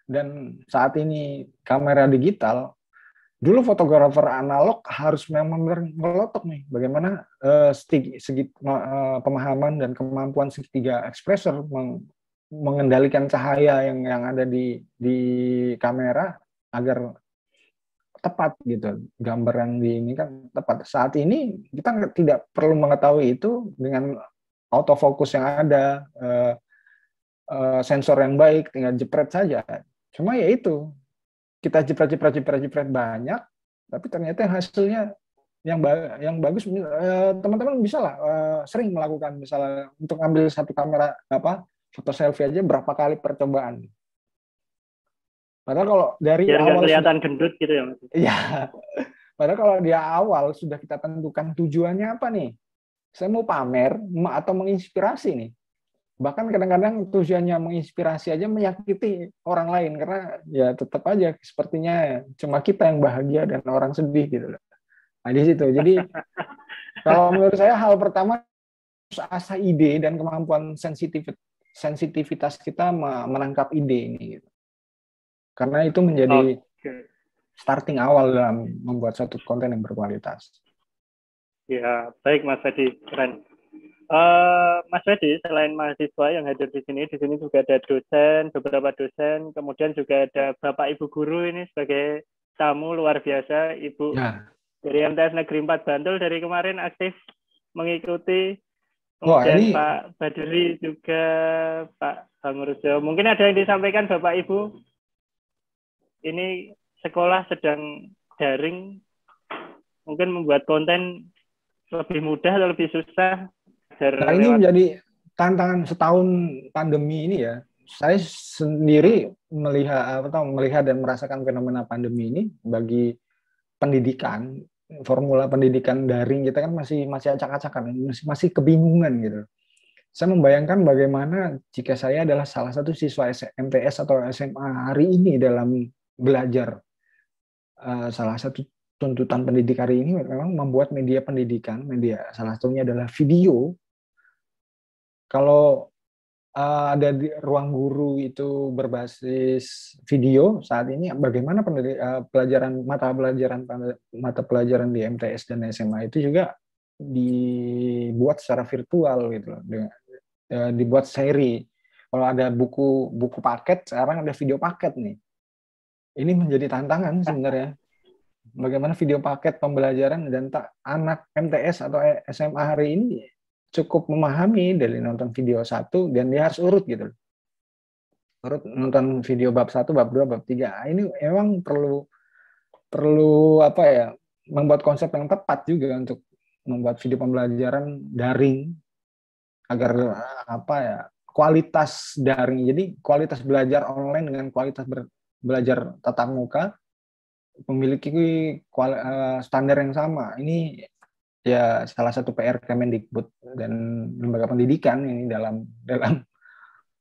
dan saat ini kamera digital, dulu fotografer analog harus memang melotok nih bagaimana pemahaman dan kemampuan segitiga ekspresor mengendalikan cahaya yang ada di kamera agar tepat gitu, gambar yang ini kan tepat. Saat ini kita tidak perlu mengetahui itu dengan autofocus yang ada, sensor yang baik, tinggal jepret saja. Cuma ya itu, kita jepret banyak, tapi ternyata hasilnya yang bagus. Teman-teman bisa lah sering melakukan, misalnya untuk ambil satu kamera foto selfie aja berapa kali percobaan. Padahal kalau dari biar awal kelihatan gendut gitu ya, Mas. Iya. Padahal kalau di awal sudah kita tentukan tujuannya apa nih? Saya mau pamer atau menginspirasi nih. Bahkan kadang-kadang tujuannya menginspirasi aja menyakiti orang lain, karena ya tetap aja sepertinya cuma kita yang bahagia dan orang sedih gitu loh. Nah di situ. Jadi kalau menurut saya hal pertama asah ide dan kemampuan sensitivitas kita menangkap ide ini gitu. Karena itu menjadi starting awal dalam membuat suatu konten yang berkualitas. Ya, baik Mas Fedi, keren. Mas Fedi, selain mahasiswa yang hadir di sini juga ada dosen, beberapa dosen, kemudian juga ada Bapak Ibu guru ini sebagai tamu luar biasa, Ibu dari MTS Negeri 4 Bantul dari kemarin aktif mengikuti. Kemudian Pak Baduri juga, Pak Bangurjo. Mungkin ada yang disampaikan Bapak Ibu? Ini sekolah sedang daring, mungkin membuat konten lebih mudah atau lebih susah? Nah ini menjadi tantangan setahun pandemi ini ya. Saya sendiri melihat dan merasakan fenomena pandemi ini bagi pendidikan, formula pendidikan daring kita kan masih acak-acakan, masih kebingungan gitu. Saya membayangkan bagaimana jika saya adalah salah satu siswa MTS atau SMA hari ini dalam belajar. Salah satu tuntutan pendidik hari ini memang membuat media pendidikan, media salah satunya adalah video. Kalau ada di ruang guru itu berbasis video saat ini, bagaimana pelajaran mata pelajaran di MTS dan SMA itu juga dibuat secara virtual gitu loh, dibuat seri. Kalau ada buku paket, sekarang ada video paket nih. Ini menjadi tantangan sebenarnya. Bagaimana video paket pembelajaran dan anak MTS atau SMA hari ini cukup memahami dari nonton video 1 dan dia harus urut gitu. Urut nonton video bab 1, bab 2, bab 3. Ini memang perlu apa ya, membuat konsep yang tepat juga untuk membuat video pembelajaran daring agar apa ya, kualitas daring. Jadi kualitas belajar online dengan kualitas belajar tatap muka memiliki standar yang sama. Ini ya salah satu PR Kemendikbud dan lembaga pendidikan ini dalam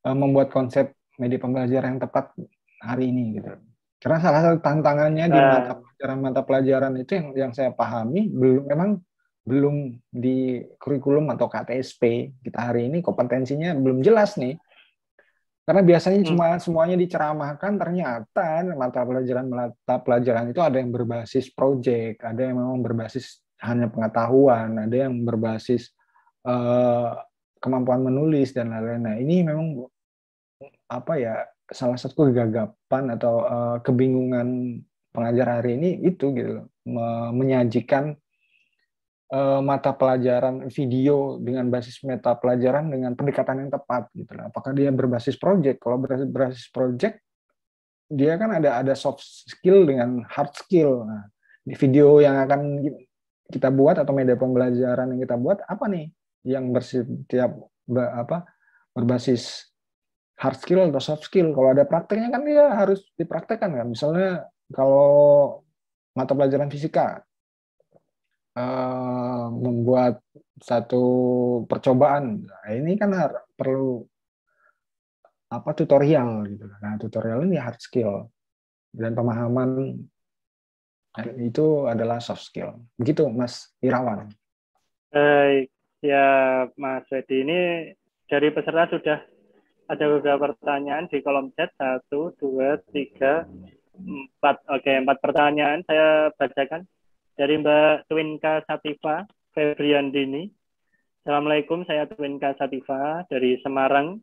membuat konsep media pembelajaran yang tepat hari ini gitu. Karena salah satu tantangannya di mata pelajaran itu yang saya pahami belum di kurikulum atau KTSP kita hari ini kompetensinya belum jelas nih. Karena biasanya semuanya diceramahkan, ternyata mata pelajaran itu ada yang berbasis proyek, ada yang memang berbasis hanya pengetahuan, ada yang berbasis kemampuan menulis dan lain-lain. Nah, ini memang apa ya, salah satu kegagapan atau kebingungan pengajar hari ini itu gitu, menyajikan mata pelajaran video dengan basis meta pelajaran dengan pendekatan yang tepat gitu. Apakah dia berbasis project? Kalau berbasis project, dia kan ada soft skill dengan hard skill. Nah, di video yang akan kita buat atau media pembelajaran yang kita buat apa nih yang berbasis hard skill atau soft skill? Kalau ada prakteknya kan dia harus dipraktekkan kan. Misalnya kalau mata pelajaran fisika, membuat satu percobaan, nah, ini kan perlu tutorial gitu. Nah, tutorial ini hard skill dan pemahaman itu adalah soft skill. Begitu, Mas Irawan. Ya, Mas Wedi, ini dari peserta sudah ada beberapa pertanyaan di kolom chat. 1, 2, 3, 4. Oke, 4 pertanyaan saya bacakan. Dari Mbak Twinka Sativa Febriandini. Assalamualaikum, saya Twinka Sativa dari Semarang.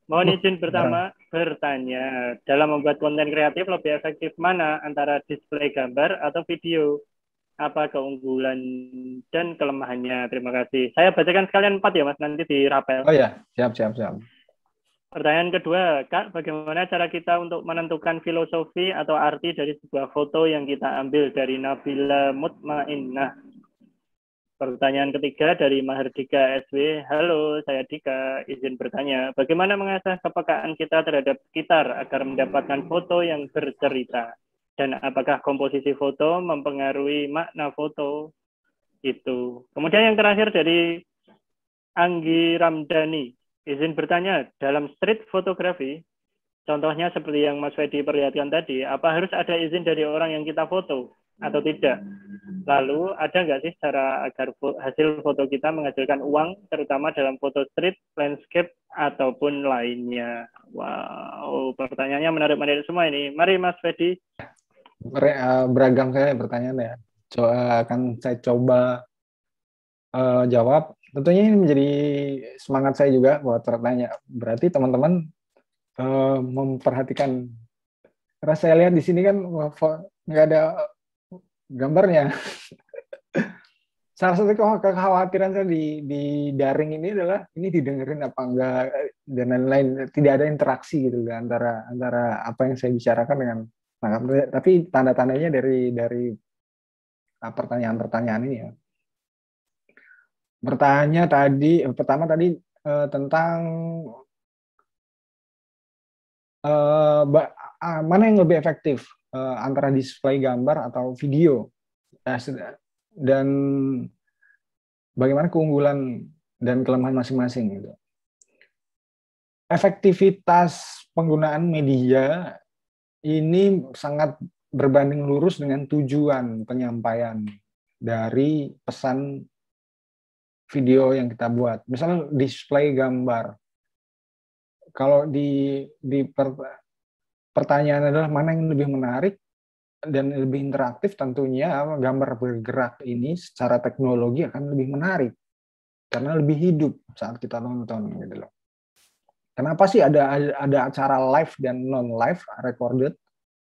Mohon izin pertama bertanya, dalam membuat konten kreatif lebih efektif mana antara display gambar atau video? Apa keunggulan dan kelemahannya? Terima kasih. Saya bacakan sekalian 4 ya Mas, nanti dirapel. Oh ya, siap. Pertanyaan kedua, Kak, bagaimana cara kita untuk menentukan filosofi atau arti dari sebuah foto yang kita ambil dari Nabila Mutmainnah? Pertanyaan ketiga dari Mahardika SW. Halo, saya Dika. Izin bertanya, bagaimana mengasah kepekaan kita terhadap sekitar agar mendapatkan foto yang bercerita? Dan apakah komposisi foto mempengaruhi makna foto? Itu. Kemudian yang terakhir dari Anggi Ramdhani. Izin bertanya, dalam street fotografi, contohnya seperti yang Mas Wedi perlihatkan tadi, apa harus ada izin dari orang yang kita foto atau tidak? Lalu ada nggak sih cara agar hasil foto kita menghasilkan uang, terutama dalam foto street, landscape, ataupun lainnya? Wow, pertanyaannya menarik-menarik semua ini. Mari Mas Wedi. Beragam saya pertanyaannya. Akan saya coba jawab. Tentunya ini menjadi semangat saya juga buat bertanya. Berarti teman-teman memperhatikan. Karena saya lihat di sini kan nggak ada gambarnya. Salah satu kekhawatiran saya di daring ini adalah ini didengerin apa enggak dan lain-lain. Tidak ada interaksi gitu antara apa yang saya bicarakan dengan. Nah, tapi tanda-tandanya dari pertanyaan-pertanyaan ini ya. Pertama tadi tentang mana yang lebih efektif antara display gambar atau video, dan bagaimana keunggulan dan kelemahan masing-masing gitu. efektivitas penggunaan media ini sangat berbanding lurus dengan tujuan penyampaian dari pesan video yang kita buat. Misalnya display gambar. Kalau pertanyaan adalah mana yang lebih menarik dan lebih interaktif, tentunya gambar bergerak ini secara teknologi akan lebih menarik karena lebih hidup saat kita nonton gitu loh. Kenapa sih ada acara live dan non live recorded?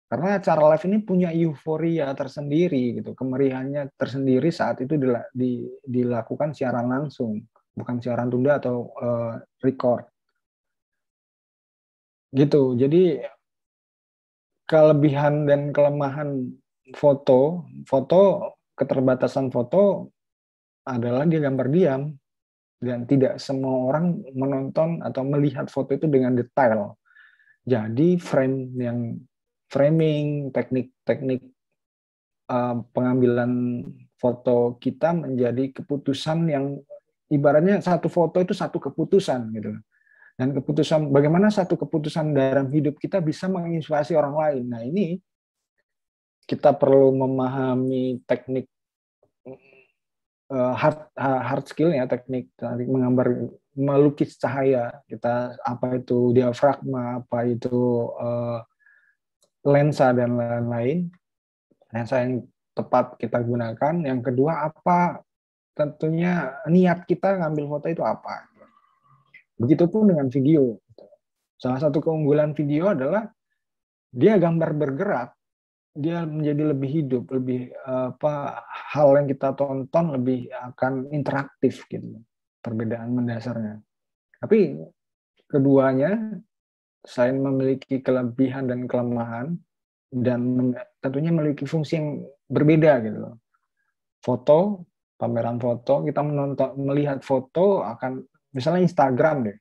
Karena acara live ini punya euforia tersendiri gitu, kemeriahannya tersendiri saat itu dilakukan siaran langsung, bukan siaran tunda atau record. Gitu. Jadi kelebihan dan kelemahan foto, keterbatasan foto adalah dia gambar diam dan tidak semua orang menonton atau melihat foto itu dengan detail. Jadi framing, teknik pengambilan foto kita menjadi keputusan yang ibaratnya satu foto itu satu keputusan gitu. Dan bagaimana satu keputusan dalam hidup kita bisa menginspirasi orang lain. Nah, ini kita perlu memahami teknik hard skill ya, teknik menggambar, melukis cahaya. Kita apa itu diafragma, apa itu lensa dan lain-lain. Lensa yang tepat kita gunakan. Yang kedua apa tentunya niat kita ngambil foto itu apa. Begitupun dengan video. Salah satu keunggulan video adalah dia gambar bergerak, dia menjadi lebih hidup, lebih hal yang kita tonton lebih akan interaktif gitu. Perbedaan mendasarnya. Tapi keduanya selain memiliki kelebihan dan kelemahan dan tentunya memiliki fungsi yang berbeda gitu loh. Foto, pameran foto, kita melihat foto akan misalnya Instagram deh.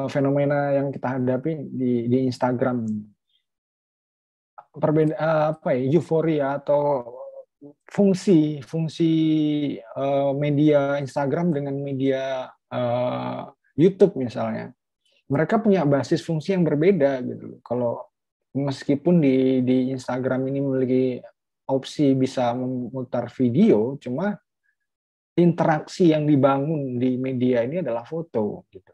Fenomena yang kita hadapi di Instagram, euforia atau fungsi media Instagram dengan media YouTube misalnya, mereka punya basis fungsi yang berbeda gitu. Kalau meskipun di Instagram ini memiliki opsi bisa memutar video, cuma interaksi yang dibangun di media ini adalah foto gitu.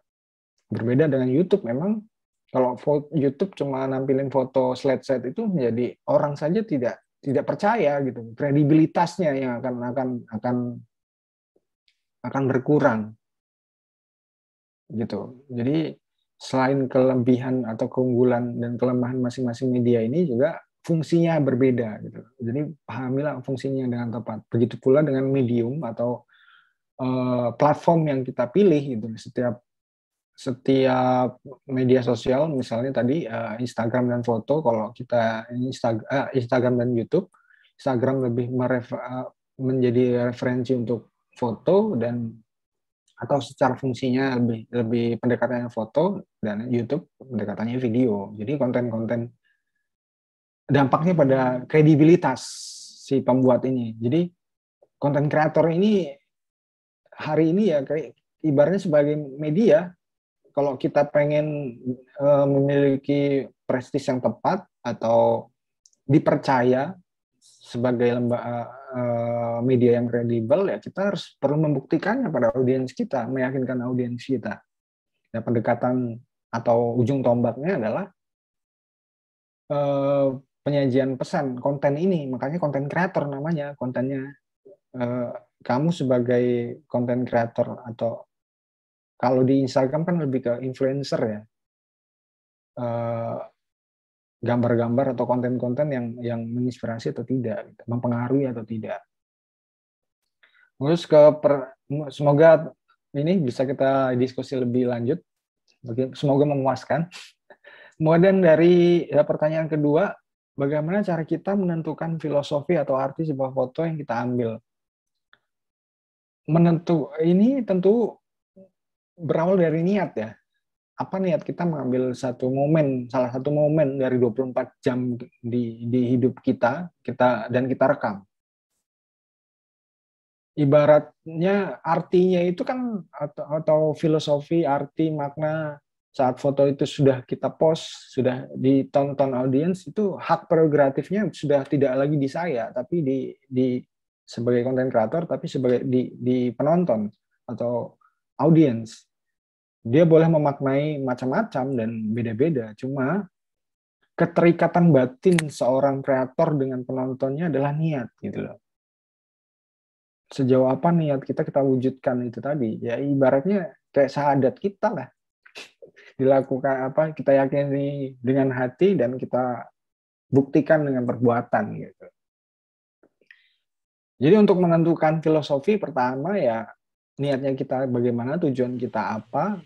Berbeda dengan YouTube, memang kalau YouTube cuma nampilin foto slide itu menjadi orang saja tidak percaya gitu, kredibilitasnya yang akan berkurang gitu. Jadi selain kelebihan atau keunggulan dan kelemahan masing-masing media ini juga fungsinya berbeda gitu. Jadi pahamilah fungsinya dengan tepat. Begitu pula dengan medium atau platform yang kita pilih gitu. Setiap media sosial, misalnya tadi Instagram dan foto, kalau kita Instagram dan YouTube, Instagram lebih menjadi referensi untuk foto dan atau secara fungsinya lebih pendekatannya foto, dan YouTube pendekatannya video. Jadi konten-konten dampaknya pada kredibilitas si pembuat ini. Jadi konten kreator ini hari ini ya kayak ibaratnya sebagai media. Kalau kita pengen memiliki prestis yang tepat atau dipercaya sebagai media yang kredibel, ya kita harus perlu membuktikannya pada audiens kita, meyakinkan audiens kita. Ya, pendekatan atau ujung tombaknya adalah penyajian pesan konten ini, makanya konten kreator namanya, kontennya. Kamu sebagai konten kreator atau kalau di Instagram kan lebih ke influencer ya, gambar-gambar atau konten-konten yang menginspirasi atau tidak, mempengaruhi atau tidak. Terus semoga ini bisa kita diskusi lebih lanjut, semoga memuaskan. Kemudian dari pertanyaan kedua, bagaimana cara kita menentukan filosofi atau arti sebuah foto yang kita ambil? Ini tentu berawal dari niat ya. Apa niat kita mengambil salah satu momen dari 24 jam di hidup kita dan kita rekam. Ibaratnya artinya itu kan atau filosofi, arti, makna saat foto itu sudah kita post, sudah ditonton audiens, itu hak prerogatifnya sudah tidak lagi di saya, tapi di sebagai konten kreator, tapi sebagai di penonton atau audiens. Dia boleh memaknai macam-macam dan beda-beda. Cuma keterikatan batin seorang kreator dengan penontonnya adalah niat gitu loh. Sejauh apa niat kita wujudkan itu tadi. Ya ibaratnya kayak syahadat kita lah. Dilakukan apa kita yakini dengan hati dan kita buktikan dengan perbuatan gitu. Jadi untuk menentukan filosofi pertama ya niatnya kita bagaimana, tujuan kita apa,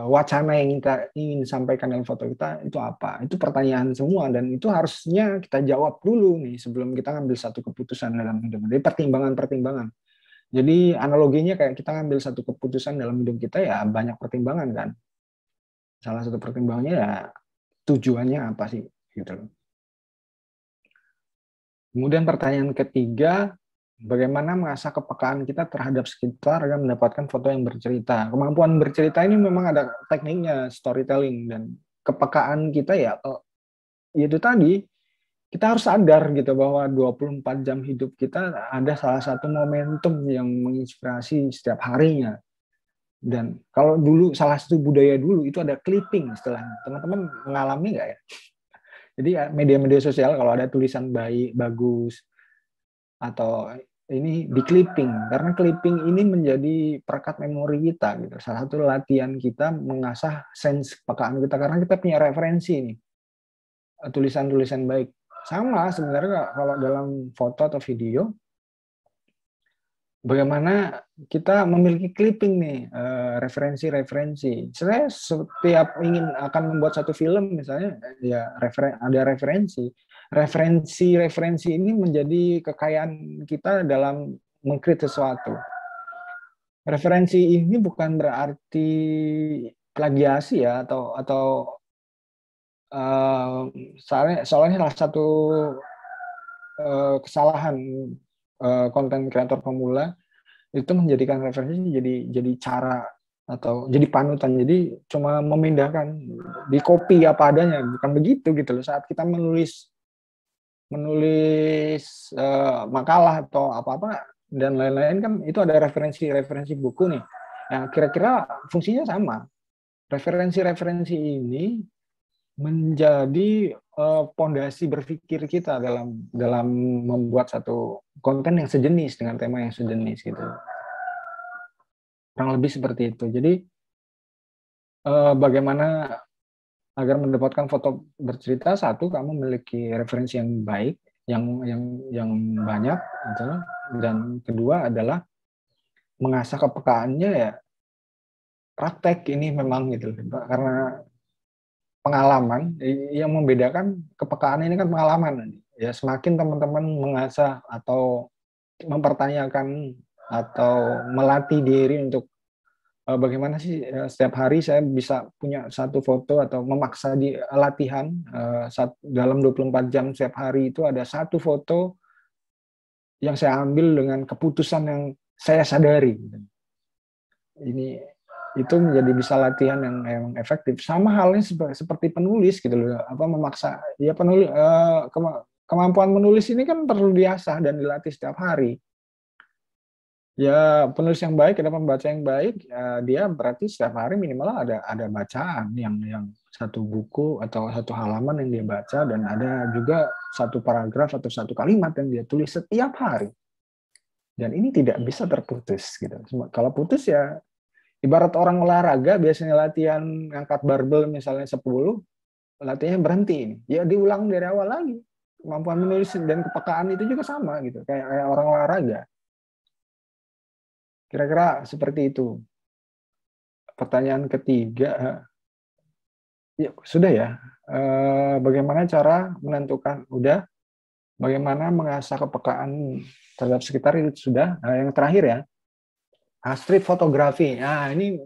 wacana yang kita ingin sampaikan dalam foto kita itu apa? Itu pertanyaan semua dan itu harusnya kita jawab dulu nih sebelum kita ngambil satu keputusan dalam hidup. Jadi pertimbangan-pertimbangan. Jadi analoginya kayak kita ngambil satu keputusan dalam hidup kita ya banyak pertimbangan kan. Salah satu pertimbangannya ya tujuannya apa sih gitu loh. Kemudian pertanyaan ketiga, bagaimana mengasah kepekaan kita terhadap sekitar agar mendapatkan foto yang bercerita. Kemampuan bercerita ini memang ada tekniknya, storytelling, dan kepekaan kita ya itu tadi, kita harus sadar gitu bahwa 24 jam hidup kita ada salah satu momentum yang menginspirasi setiap harinya. Dan kalau dulu, salah satu budaya dulu itu ada clipping istilahnya. Teman-teman mengalami nggak ya? Jadi media-media sosial kalau ada tulisan baik, bagus, atau ini di clipping, karena clipping ini menjadi perekat memori kita gitu. Salah satu latihan kita mengasah sense kepekaan kita karena kita punya referensi nih. Tulisan-tulisan baik. Sama sebenarnya kalau dalam foto atau video, bagaimana kita memiliki clipping nih, referensi-referensi. Saya setiap ingin akan membuat satu film misalnya, ya ada referensi. Referensi ini menjadi kekayaan kita dalam mengkreat sesuatu. Referensi ini bukan berarti plagiasi ya atau soalnya salah satu kesalahan konten kreator pemula itu menjadikan referensi jadi cara atau jadi panutan, jadi cuma memindahkan di copy apa adanya, bukan begitu gitu loh. Saat kita menulis makalah atau apa-apa dan lain-lain kan itu ada referensi buku nih. Nah, kira-kira fungsinya sama. Referensi ini menjadi pondasi berpikir kita dalam membuat satu konten yang sejenis dengan tema yang sejenis gitu. Kurang lebih seperti itu. Jadi bagaimana agar mendapatkan foto bercerita, satu, kamu memiliki referensi yang baik, yang banyak, gitu. Dan kedua adalah mengasah kepekaannya ya praktek ini memang gitu, karena pengalaman yang membedakan kepekaan ini kan pengalaman. Ya semakin teman-teman mengasah atau mempertanyakan atau melatih diri untuk bagaimana sih setiap hari saya bisa punya satu foto atau memaksa di latihan dalam 24 jam setiap hari itu ada satu foto yang saya ambil dengan keputusan yang saya sadari. Ini itu menjadi bisa latihan yang efektif. Sama halnya seperti penulis gitu loh. Apa memaksa ya penulis kemampuan menulis ini kan perlu diasah dan dilatih setiap hari. Ya penulis yang baik, ada pembaca yang baik, ya, dia berarti setiap hari minimal ada bacaan yang satu buku atau satu halaman yang dia baca, dan ada juga satu paragraf atau satu kalimat yang dia tulis setiap hari. Dan ini tidak bisa terputus gitu. Kalau putus ya ibarat orang olahraga biasanya latihan angkat barbel misalnya 10, latihannya berhenti. Ya diulang dari awal lagi. Kemampuan menulis dan kepekaan itu juga sama gitu, kayak orang olahraga. Kira-kira seperti itu. Pertanyaan ketiga, ya, sudah ya. Bagaimana cara menentukan? Udah. Bagaimana mengasah kepekaan terhadap sekitar itu sudah. Yang terakhir ya, street fotografi. Nah ini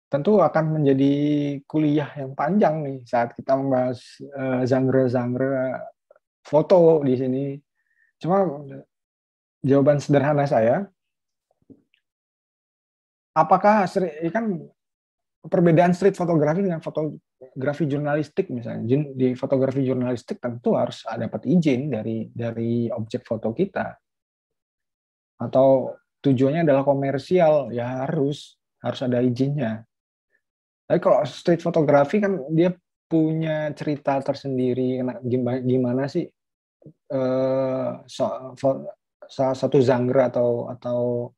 tentu akan menjadi kuliah yang panjang nih saat kita membahas genre-genre foto di sini. Cuma jawaban sederhana saya, apakah kan perbedaan street fotografi dengan fotografi jurnalistik misalnya. Di fotografi jurnalistik tentu harus dapat izin dari objek foto kita. Atau tujuannya adalah komersial, ya harus ada izinnya. Tapi kalau street fotografi kan dia punya cerita tersendiri, gimana sih salah satu genre atau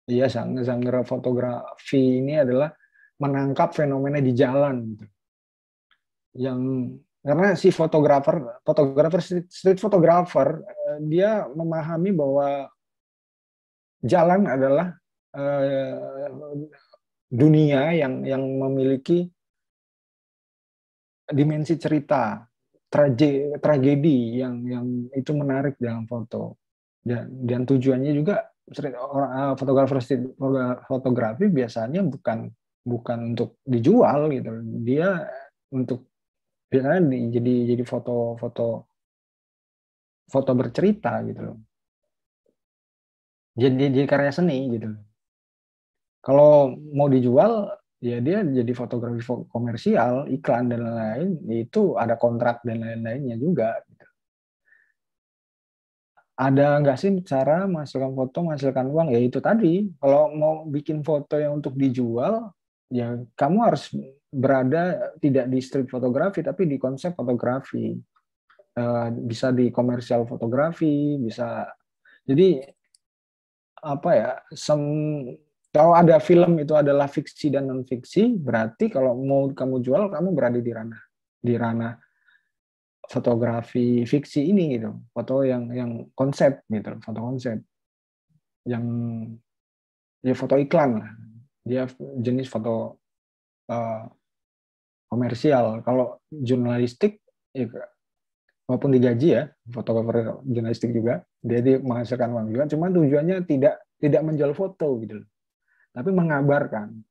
ya genre fotografi ini adalah menangkap fenomena di jalan gitu. Yang karena si fotografer street photographer dia memahami bahwa jalan adalah dunia yang memiliki dimensi cerita, tragedi yang itu menarik dalam foto. Dan tujuannya juga fotografer fotografi biasanya bukan untuk dijual gitu. Dia untuk biasanya jadi foto bercerita gitu loh. Jadi karya seni gitu. Kalau mau dijual ya dia jadi fotografi komersial, iklan dan lain-lain, itu ada kontrak dan lain-lainnya juga. Gitu. Ada nggak sih cara menghasilkan foto, menghasilkan uang? Ya itu tadi, kalau mau bikin foto yang untuk dijual, ya kamu harus berada tidak di street fotografi, tapi di konsep fotografi. Bisa di komersial fotografi, bisa. Jadi apa ya? Kalau ada film itu adalah fiksi dan non fiksi, berarti kalau mau kamu jual, kamu berada di ranah fotografi fiksi ini gitu, foto yang konsep gitu, foto konsep yang ya foto iklan lah, dia jenis foto komersial. Kalau jurnalistik ya, walaupun digaji ya, fotografer jurnalistik juga dia menghasilkan uang juga, cuma tujuannya tidak menjual foto gitu loh, tapi mengabarkan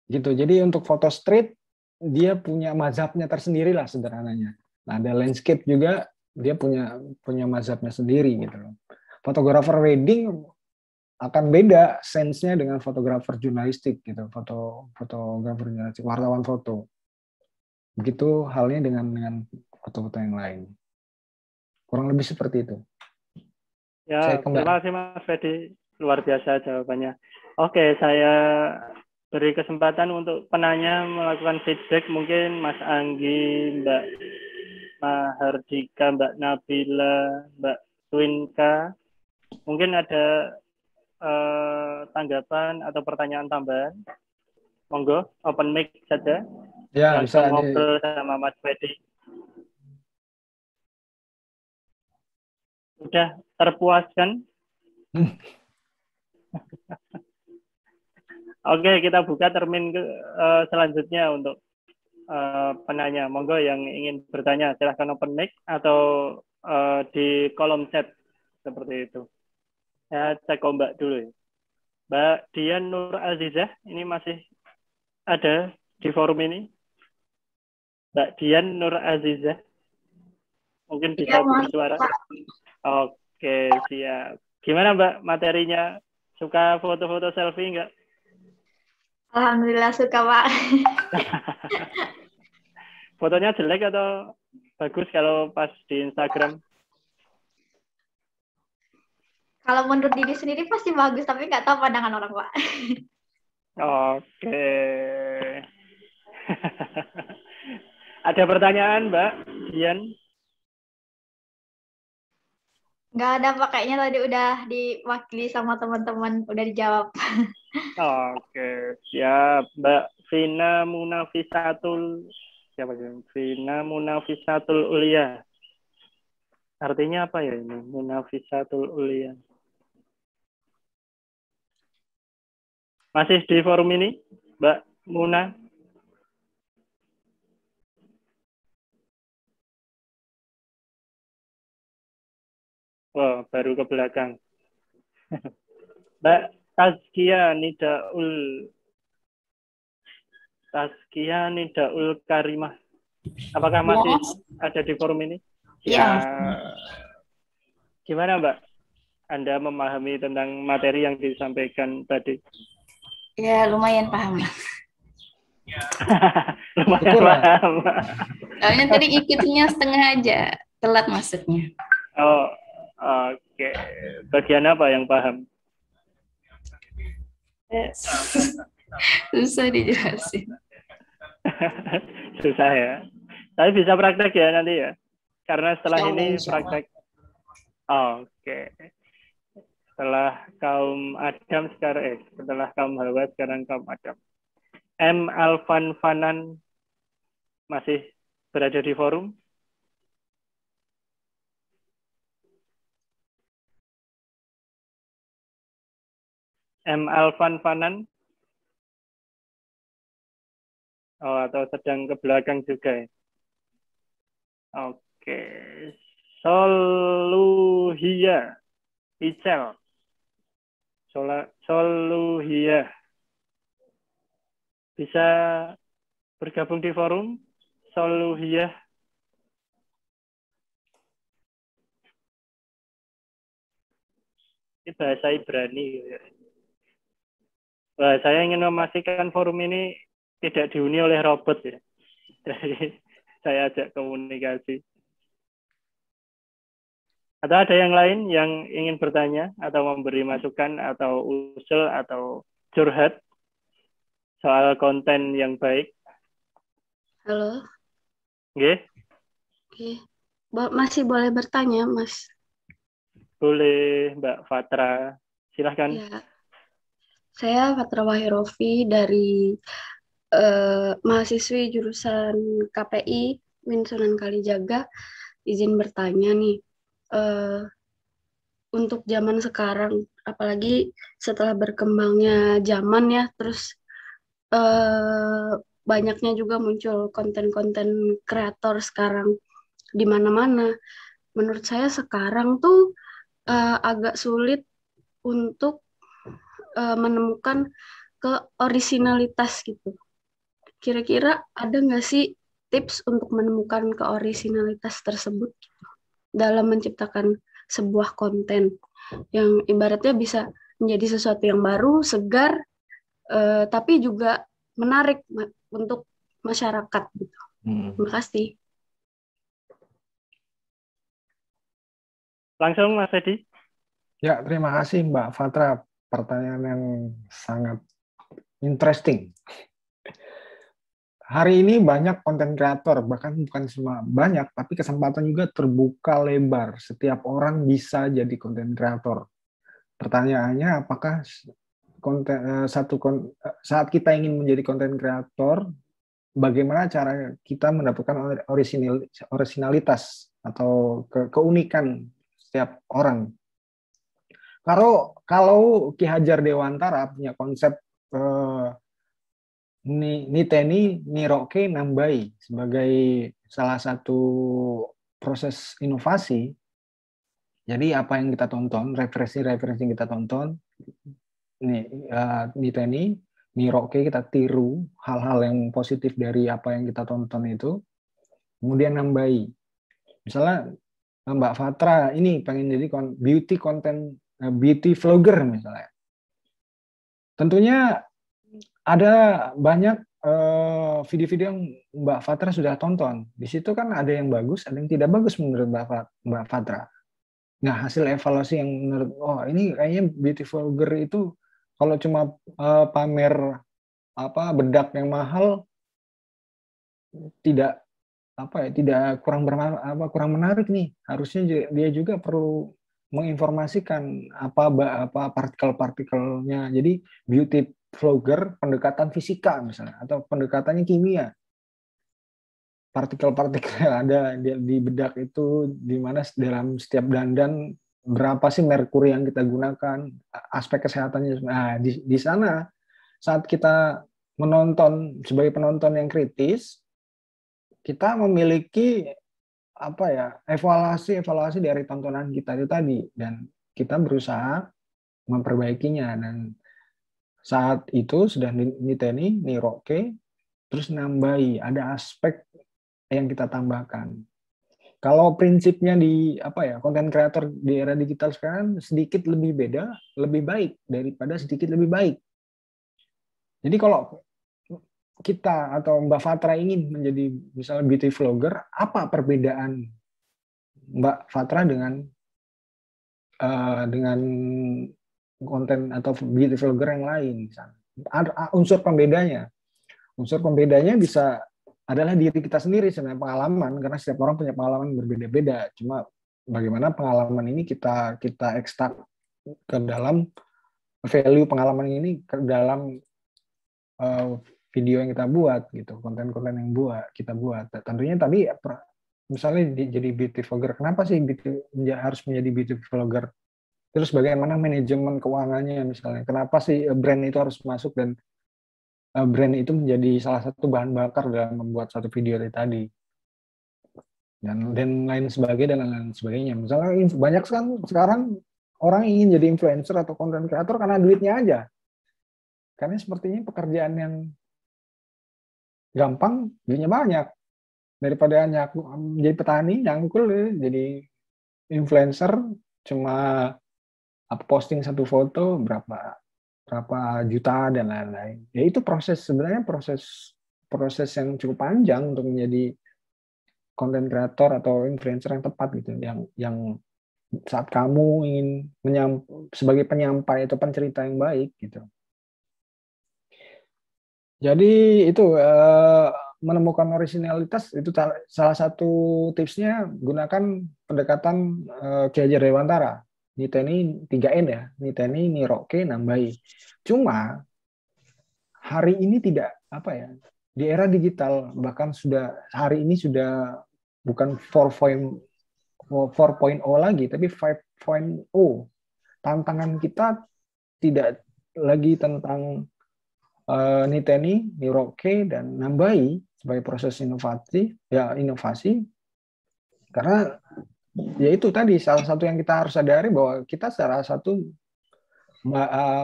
gitu. Jadi untuk foto street dia punya mazhabnya tersendiri lah sederhananya. Nah, ada landscape juga dia punya mazhabnya sendiri gitu loh. Fotografer wedding akan beda sense-nya dengan fotografer jurnalistik gitu, fotografer jurnalistik, wartawan foto. Begitu halnya dengan foto-foto yang lain. Kurang lebih seperti itu. Ya, terima kasih Mas Fedi, luar biasa jawabannya. Oke, saya beri kesempatan untuk penanya melakukan feedback, mungkin Mas Anggi, Mbak Mahardika, Mbak Nabila, Mbak Twinka, mungkin ada tanggapan atau pertanyaan tambahan. Monggo, open mic saja. Ya, bisa ngobrol sama Mas Fedi. Sudah terpuaskan? Oke, kita buka termin selanjutnya untuk penanya. Monggo yang ingin bertanya, silahkan open mic atau di kolom chat seperti itu. Saya cek ombak dulu ya. Mbak Dian Nur Azizah, ini masih ada di forum ini? Mbak Dian Nur Azizah, mungkin bisa bersuara. Oke, siap. Gimana Mbak materinya? Suka foto-foto selfie nggak? Alhamdulillah suka, Pak. Fotonya jelek atau bagus kalau pas di Instagram? Kalau menurut diri sendiri pasti bagus, tapi nggak tahu pandangan orang, Pak. Oke. Ada pertanyaan, Mbak Dian? Nggak ada, Pak. Kayaknya tadi udah diwakili sama teman-teman, udah dijawab. Oke, siap. Mbak Vina Munafisatul, siapa sih? Vina Munafisatul Ulia. Artinya apa ya ini? Munafisatul Ulia. Masih di forum ini, Mbak Muna? Oh, baru ke belakang. Mbak Tazkia Nidaul Karimah. Apakah masih ada di forum ini? Ya. Gimana Mbak? Anda memahami tentang materi yang disampaikan tadi? Ya lumayan paham lah. Lumayan Syukurlah. paham. Soalnya tadi ikutnya setengah aja, telat masuknya. Oh, oke. Bagian apa yang paham? Susah dijelasin. Susah ya. Tapi bisa praktek ya nanti ya. Karena setelah Insya Allah, ini insya Allah. praktek. Oke. Setelah kaum Adam sekarang setelah kaum Hawa sekarang kaum Adam. M. Alvan Fanan masih berada di forum? M. Alvan Fanan? Oh, atau sedang ke belakang juga ya? Oke. Soluhia. Icel. Soluhia. Bisa bergabung di forum? Soluhia. Ini bahasa Ibrani. Wah, saya ingin memastikan forum ini tidak dihuni oleh robot ya. Jadi saya ajak komunikasi. Atau ada yang lain yang ingin bertanya atau memberi masukan atau usul atau curhat soal konten yang baik? Halo, Nggih? oke. Masih boleh bertanya, Mas? Boleh, Mbak Fatra. Silahkan. Ya, saya Fatra Wahirofi dari mahasiswi jurusan KPI Min Sunan Kalijaga. Izin bertanya nih, untuk zaman sekarang, apalagi setelah berkembangnya zaman ya, terus banyaknya juga muncul konten-konten kreator sekarang di mana-mana. Menurut saya sekarang tuh agak sulit untuk menemukan keorisinalitas gitu. Kira-kira ada nggak sih tips untuk menemukan keorisinalitas tersebut gitu, dalam menciptakan sebuah konten yang ibaratnya bisa menjadi sesuatu yang baru, segar, tapi juga menarik untuk masyarakat gitu. Terima kasih. Langsung Mas Edi. Ya, terima kasih Mbak Fatra. Pertanyaan yang sangat interesting. Hari ini banyak konten kreator, bahkan bukan cuma banyak, tapi kesempatan juga terbuka lebar. Setiap orang bisa jadi konten kreator. Pertanyaannya, apakah saat kita ingin menjadi konten kreator, bagaimana cara kita mendapatkan orisinalitas atau keunikan setiap orang? Kalau Ki Hajar Dewantara punya konsep Niteni Niroke Nambai sebagai salah satu proses inovasi. Jadi apa yang kita tonton, referensi yang kita tonton, Niteni Niroke, kita tiru hal-hal yang positif dari apa yang kita tonton itu, kemudian nambai. Misalnya Mbak Fatra ini pengen jadi beauty vlogger misalnya. Tentunya ada banyak video-video yang Mbak Fatra sudah tonton. Di situ kan ada yang bagus, ada yang tidak bagus menurut Mbak Fatra. Nah, hasil evaluasi yang menurut, ini kayaknya beauty vlogger itu kalau cuma pamer bedak yang mahal, tidak kurang menarik nih. Harusnya dia juga perlu menginformasikan apa partikel-partikelnya. Jadi beauty vlogger pendekatan fisika misalnya, atau pendekatannya kimia. Partikel-partikel yang ada di bedak itu, di mana dalam setiap dandan berapa sih merkuri yang kita gunakan, aspek kesehatannya. Nah, di sana saat kita menonton sebagai penonton yang kritis, kita memiliki evaluasi dari tontonan kita itu tadi, dan kita berusaha memperbaikinya. Dan saat itu sudah Niteni, Niroke, terus nambahi, ada aspek yang kita tambahkan. Kalau prinsipnya di konten kreator di era digital sekarang sedikit lebih beda, lebih baik daripada sedikit lebih baik. Jadi kalau kita atau Mbak Fatra ingin menjadi misalnya beauty vlogger, apa perbedaan Mbak Fatra dengan konten atau beauty vlogger yang lain? Misalnya. Unsur pembedanya bisa adalah diri kita sendiri sebenarnya, pengalaman, karena setiap orang punya pengalaman berbeda-beda. Cuma bagaimana pengalaman ini kita ekstrak ke dalam value pengalaman ini ke dalam video yang kita buat gitu, konten-konten yang kita buat. Tentunya tadi misalnya jadi beauty vlogger, kenapa sih harus menjadi beauty vlogger? Terus bagaimana manajemen keuangannya misalnya? Kenapa sih brand itu harus masuk dan brand itu menjadi salah satu bahan bakar dalam membuat satu video tadi? Dan lain sebagainya. Misalnya banyak sekarang orang ingin jadi influencer atau content creator karena duitnya aja. Karena sepertinya pekerjaan yang gampang, duitnya banyak. Daripada jadi petani, nyangkul, jadi influencer, cuma posting satu foto, berapa juta, dan lain-lain. Ya itu sebenarnya proses yang cukup panjang untuk menjadi content creator atau influencer yang tepat gitu. Yang saat kamu ingin sebagai penyampai atau pencerita yang baik gitu. Jadi itu menemukan originalitas itu salah satu tipsnya, gunakan pendekatan Ki Hajar Dewantara. Niteni 3N ya, niteni, niroke, nambahi. Cuma hari ini tidak di era digital, bahkan hari ini sudah bukan 4.0 lagi, tapi 5.0. Tantangan kita tidak lagi tentang niteni, niroke, dan nambahi sebagai proses inovasi, karena ya itu tadi salah satu yang kita harus sadari, bahwa kita salah satu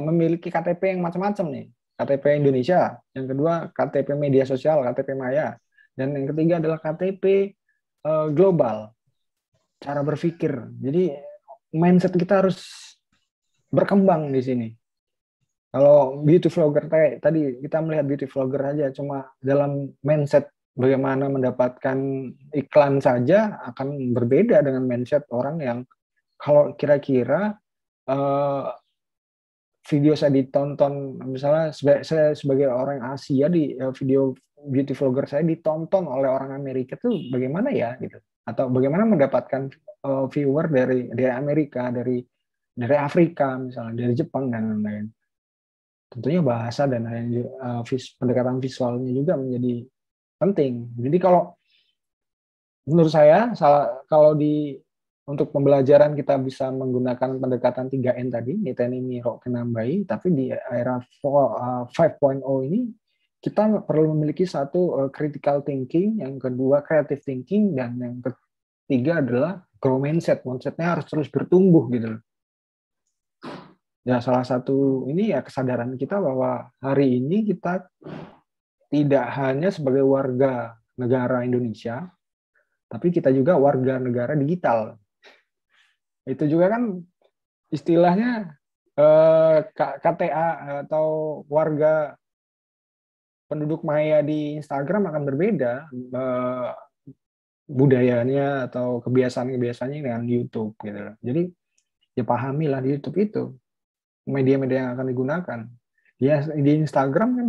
memiliki KTP yang macam-macam nih. KTP Indonesia, yang kedua KTP media sosial, KTP Maya, dan yang ketiga adalah KTP global, cara berpikir. Jadi mindset kita harus berkembang di sini. Kalau beauty vlogger tadi kita melihat beauty vlogger aja cuma dalam mindset bagaimana mendapatkan iklan saja, akan berbeda dengan mindset orang yang kalau kira-kira video saya ditonton, misalnya saya sebagai orang Asia, di video beauty vlogger saya ditonton oleh orang Amerika tuh bagaimana ya gitu, atau bagaimana mendapatkan viewer dari Amerika, dari Afrika misalnya, dari Jepang dan lain-lain. Tentunya bahasa dan pendekatan visualnya juga menjadi penting. Jadi kalau menurut saya, untuk pembelajaran kita bisa menggunakan pendekatan 3N tadi, niteni, niroke, nambahi, tapi di era 5.0 ini kita perlu memiliki satu critical thinking, yang kedua creative thinking, dan yang ketiga adalah grow mindset. Mindsetnya harus terus bertumbuh gitu. Ya, salah satu ini ya kesadaran kita bahwa hari ini kita tidak hanya sebagai warga negara Indonesia, tapi kita juga warga negara digital. Itu juga kan istilahnya KTA atau warga penduduk maya di Instagram akan berbeda budayanya atau kebiasaan-kebiasaannya dengan YouTube gitu. Jadi ya pahamilah di YouTube itu media-media yang akan digunakan. Ya, di Instagram kan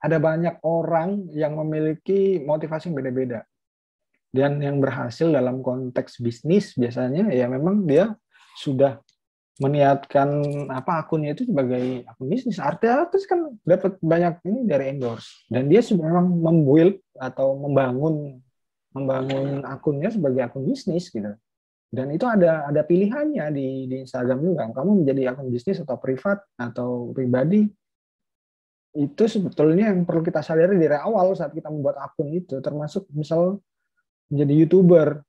ada banyak orang yang memiliki motivasi yang beda-beda. Dan yang berhasil dalam konteks bisnis biasanya ya memang dia sudah meniatkan akunnya itu sebagai akun bisnis. Artis kan dapat banyak ini dari endorse. Dan dia sudah memang membuild atau membangun akunnya sebagai akun bisnis gitu. Dan itu ada pilihannya di Instagram juga. Kamu menjadi akun bisnis atau privat atau pribadi, itu sebetulnya yang perlu kita sadari dari awal saat kita membuat akun itu, termasuk misal menjadi YouTuber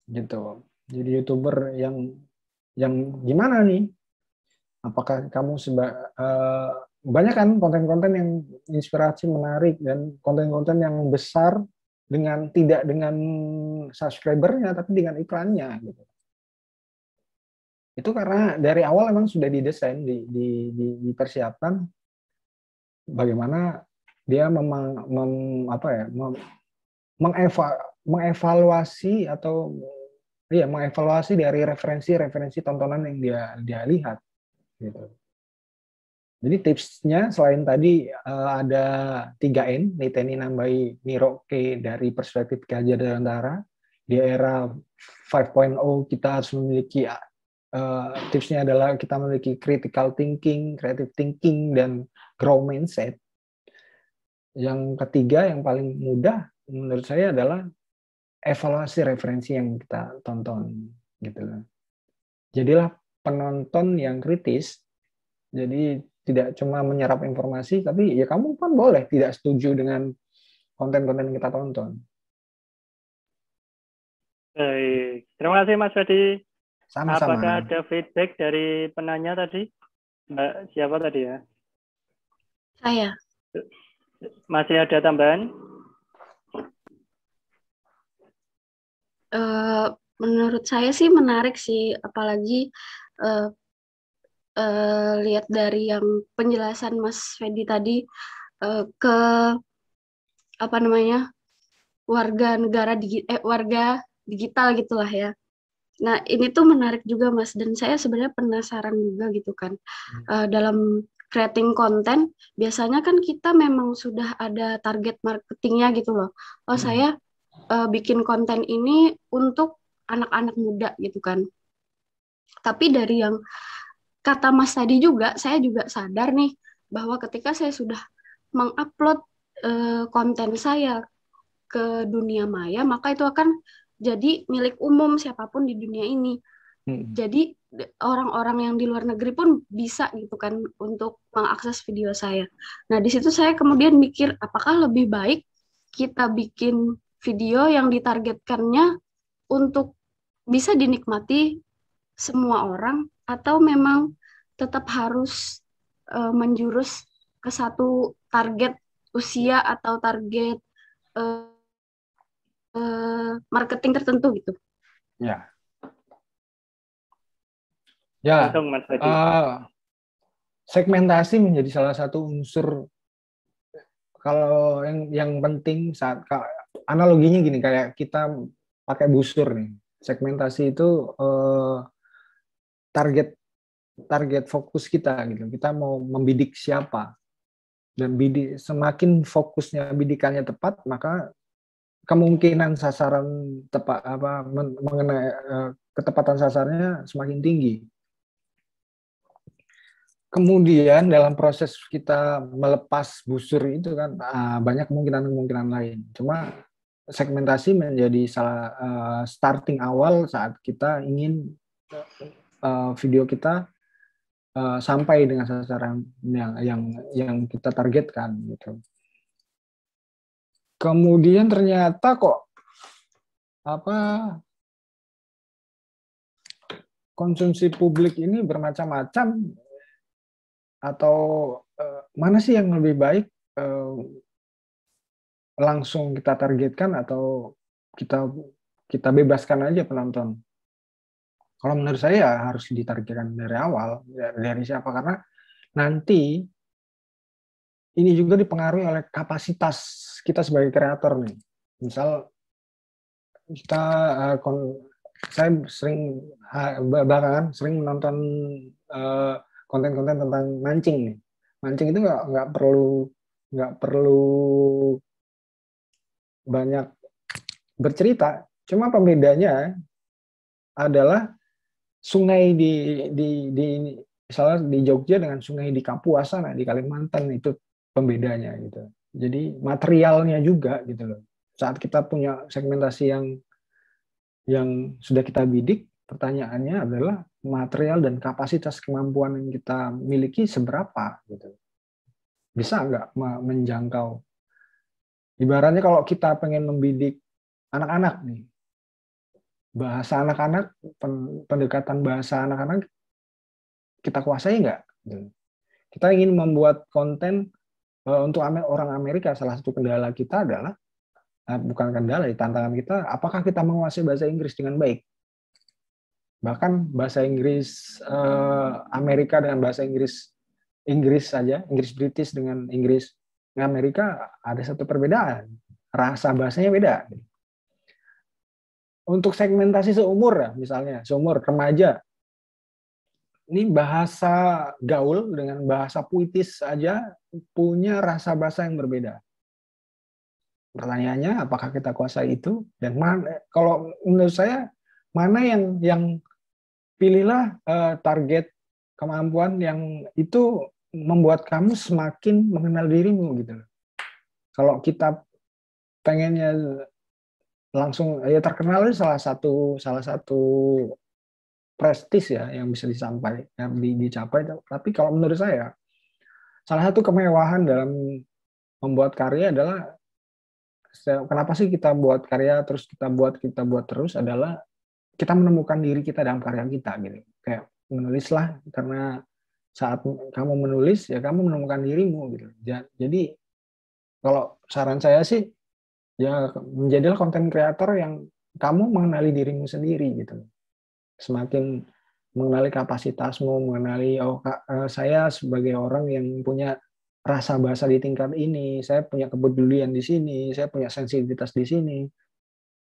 gitu. Jadi YouTuber yang gimana nih? Apakah kamu banyak kan konten-konten yang inspirasi, menarik, dan konten-konten yang besar tidak dengan subscribernya, tapi dengan iklannya gitu. Itu karena dari awal memang sudah didesain, dipersiapkan bagaimana dia mengevaluasi atau mengevaluasi dari referensi tontonan yang dia lihat gitu. Jadi tipsnya selain tadi ada 3N, niteni, nambahi, niroke dari perspektif Ki Hajar Dewantara. Di era 5.0 kita harus memiliki tipsnya adalah kita memiliki critical thinking, creative thinking, dan grow mindset. Yang ketiga yang paling mudah menurut saya adalah evaluasi referensi yang kita tonton gitu. Jadilah penonton yang kritis. Jadi tidak cuma menyerap informasi, tapi ya kamu pun boleh tidak setuju dengan konten-konten yang kita tonton. Baik, terima kasih Mas Fedi. Sama-sama. Apakah ada feedback dari penanya tadi? Mbak siapa tadi ya? Saya. Masih ada tambahan? Menurut saya sih menarik sih, apalagi lihat dari yang penjelasan Mas Fedi tadi ke apa namanya warga digital gitulah ya. Nah ini tuh menarik juga Mas, dan saya sebenarnya penasaran juga gitu kan. Dalam creating konten biasanya kan kita memang sudah ada target marketingnya gitu loh. Saya bikin konten ini untuk anak-anak muda gitu kan. Tapi dari yang kata Mas tadi juga, saya juga sadar nih bahwa ketika saya sudah mengupload konten saya ke dunia maya, maka itu akan jadi milik umum siapapun di dunia ini. Jadi orang-orang yang di luar negeri pun bisa gitu kan untuk mengakses video saya. Nah, di situ saya kemudian mikir, apakah lebih baik kita bikin video yang ditargetkannya untuk bisa dinikmati semua orang, atau memang tetap harus menjurus ke satu target usia atau target marketing tertentu gitu. Ya. Segmentasi menjadi salah satu unsur. Kalau yang penting saat analoginya gini, kayak kita pakai busur nih. Segmentasi itu target fokus kita gitu. Kita mau membidik siapa, dan semakin fokusnya bidikannya tepat, maka kemungkinan sasaran tepat mengenai ketepatan sasarannya semakin tinggi. Kemudian dalam proses kita melepas busur itu kan banyak kemungkinan lain. Cuma segmentasi menjadi starting awal saat kita ingin video kita sampai dengan sasaran yang kita targetkan gitu. Kemudian ternyata kok konsumsi publik ini bermacam-macam, atau mana sih yang lebih baik langsung kita targetkan atau kita bebaskan aja penonton? Kalau menurut saya harus ditargetkan dari awal, dari siapa, karena nanti ini juga dipengaruhi oleh kapasitas kita sebagai kreator nih. Misal saya belakangan sering menonton konten-konten tentang mancing nih. Mancing itu nggak perlu banyak bercerita. Cuma pembedanya adalah sungai misalnya di Jogja dengan sungai di Kapuas sana di Kalimantan, itu pembedanya gitu. Jadi materialnya juga gitu loh. Saat kita punya segmentasi yang sudah kita bidik, pertanyaannya adalah material dan kapasitas kemampuan yang kita miliki seberapa gitu. Bisa nggak menjangkau? Ibaratnya kalau kita pengen membidik anak-anak nih, bahasa anak-anak, pendekatan bahasa anak-anak kita kuasai nggak? Kita ingin membuat konten untuk orang Amerika, salah satu kendala kita adalah, bukan kendala, tantangan kita, apakah kita menguasai bahasa Inggris dengan baik? Bahkan bahasa Inggris Amerika dengan bahasa Inggris saja, Inggris British dengan Inggris Amerika ada satu perbedaan. Rasa bahasanya beda. Untuk segmentasi seumur ya, misalnya seumur remaja, ini bahasa gaul dengan bahasa puitis saja punya rasa bahasa yang berbeda. Pertanyaannya, apakah kita kuasai itu? Dan mana, kalau menurut saya, mana yang pilihlah target kemampuan yang itu membuat kamu semakin mengenal dirimu gitu. Kalau kita pengennya langsung ya terkenal itu salah satu prestis ya yang bisa dicapai. Tapi kalau menurut saya salah satu kemewahan dalam membuat karya adalah kenapa sih kita buat karya terus kita buat terus adalah kita menemukan diri kita dalam karya kita gitu. Kayak menulislah karena saat kamu menulis ya kamu menemukan dirimu gitu. Jadi kalau saran saya sih ya menjadilah konten kreator yang kamu mengenali dirimu sendiri gitu. Semakin mengenali kapasitasmu, mengenali saya sebagai orang yang punya rasa bahasa di tingkat ini, saya punya kepedulian di sini, saya punya sensitivitas di sini.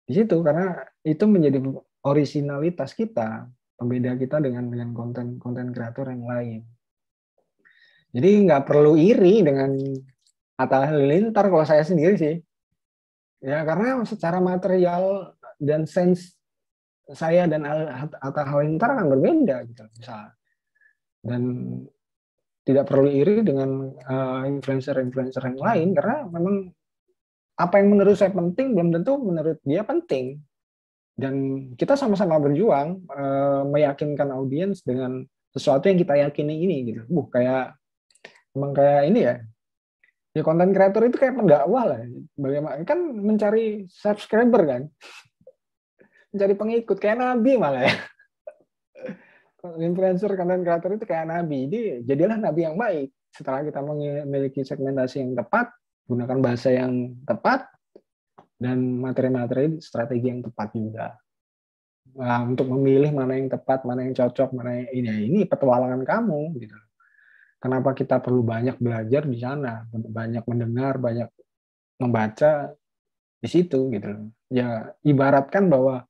Di situ karena itu menjadi originalitas kita, pembeda kita dengan konten kreator yang lain. Jadi nggak perlu iri dengan Atta Halilintar kalau saya sendiri sih. Ya karena secara material dan sense saya dan Atta Halilintar akan berbeda gitu misalnya. Dan tidak perlu iri dengan influencer-influencer yang lain karena memang apa yang menurut saya penting belum tentu menurut dia penting. Dan kita sama-sama berjuang meyakinkan audiens dengan sesuatu yang kita yakini ini gitu. Emang kayak ini ya. Ya konten kreator itu kayak pendakwah lah. Bagaimana kan mencari subscriber kan. Mencari pengikut kayak nabi malah ya. Influencer konten kreator itu kayak nabi. Jadilah nabi yang baik. Setelah kita memiliki segmentasi yang tepat, gunakan bahasa yang tepat dan materi-materi strategi yang tepat juga. Nah, untuk memilih mana yang tepat, mana yang cocok, mana yang ini petualangan kamu gitu. Kenapa kita perlu banyak belajar di sana, banyak mendengar, banyak membaca di situ gitu. Ya ibaratkan bahwa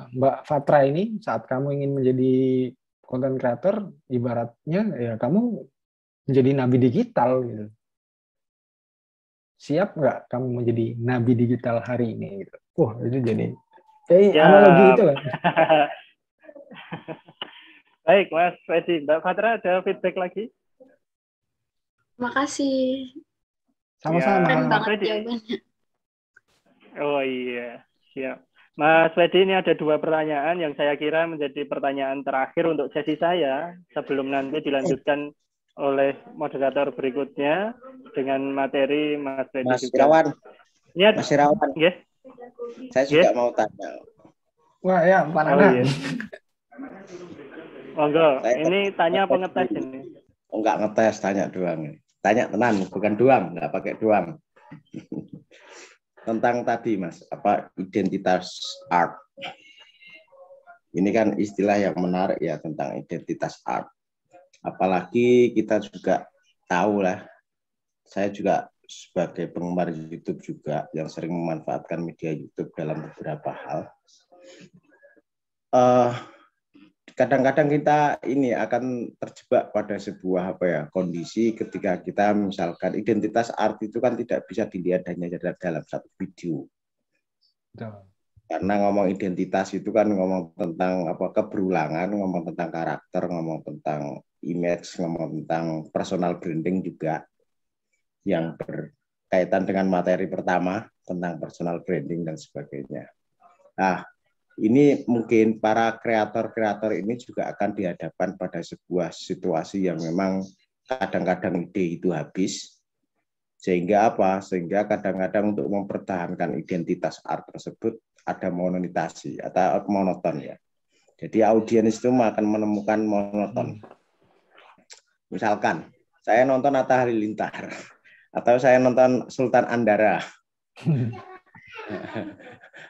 Mbak Fatra ini saat kamu ingin menjadi content creator, ibaratnya ya kamu menjadi nabi digital gitu. Siap nggak kamu menjadi nabi digital hari ini? Gitu. Wah itu jadi analogi itu lah. Baik, Mas Fedi. Mbak Fatra ada feedback lagi? Makasih. Sama-sama. Keren Mas banget Fedi. jawabannya. Oh iya, siap. Mas Fedi, ini ada 2 pertanyaan yang saya kira menjadi pertanyaan terakhir untuk sesi saya sebelum nanti dilanjutkan oleh moderator berikutnya dengan materi Mas Fedi Mas juga. Irawan. Ya, Mas Irawan. yes. Saya juga mau tanya. Wah ya, Pak Nana. Oh, iya. Monggo, ini tanya apa ngetes ini? Oh, enggak ngetes, tanya doang. Tanya tenan, bukan doang, enggak pakai doang. Tentang tadi, Mas, apa identitas art. Ini kan istilah yang menarik ya tentang identitas art. Apalagi kita juga tahu lah, saya juga sebagai penggemar YouTube juga yang sering memanfaatkan media YouTube dalam beberapa hal. Kadang-kadang kita ini akan terjebak pada sebuah kondisi ketika kita misalkan identitas art itu kan tidak bisa dilihat hanya dalam satu video. Betul. Karena ngomong identitas itu kan ngomong tentang keberulangan, ngomong tentang karakter, ngomong tentang image, ngomong tentang personal branding juga yang berkaitan dengan materi pertama tentang personal branding dan sebagainya. Nah, ini mungkin para kreator-kreator ini juga akan dihadapkan pada sebuah situasi yang memang kadang-kadang ide itu habis. Sehingga Sehingga kadang-kadang untuk mempertahankan identitas art tersebut ada monetisasi atau monoton ya. Jadi audiens itu akan menemukan monoton. Misalkan saya nonton Atta Halilintar atau saya nonton Sultan Andara.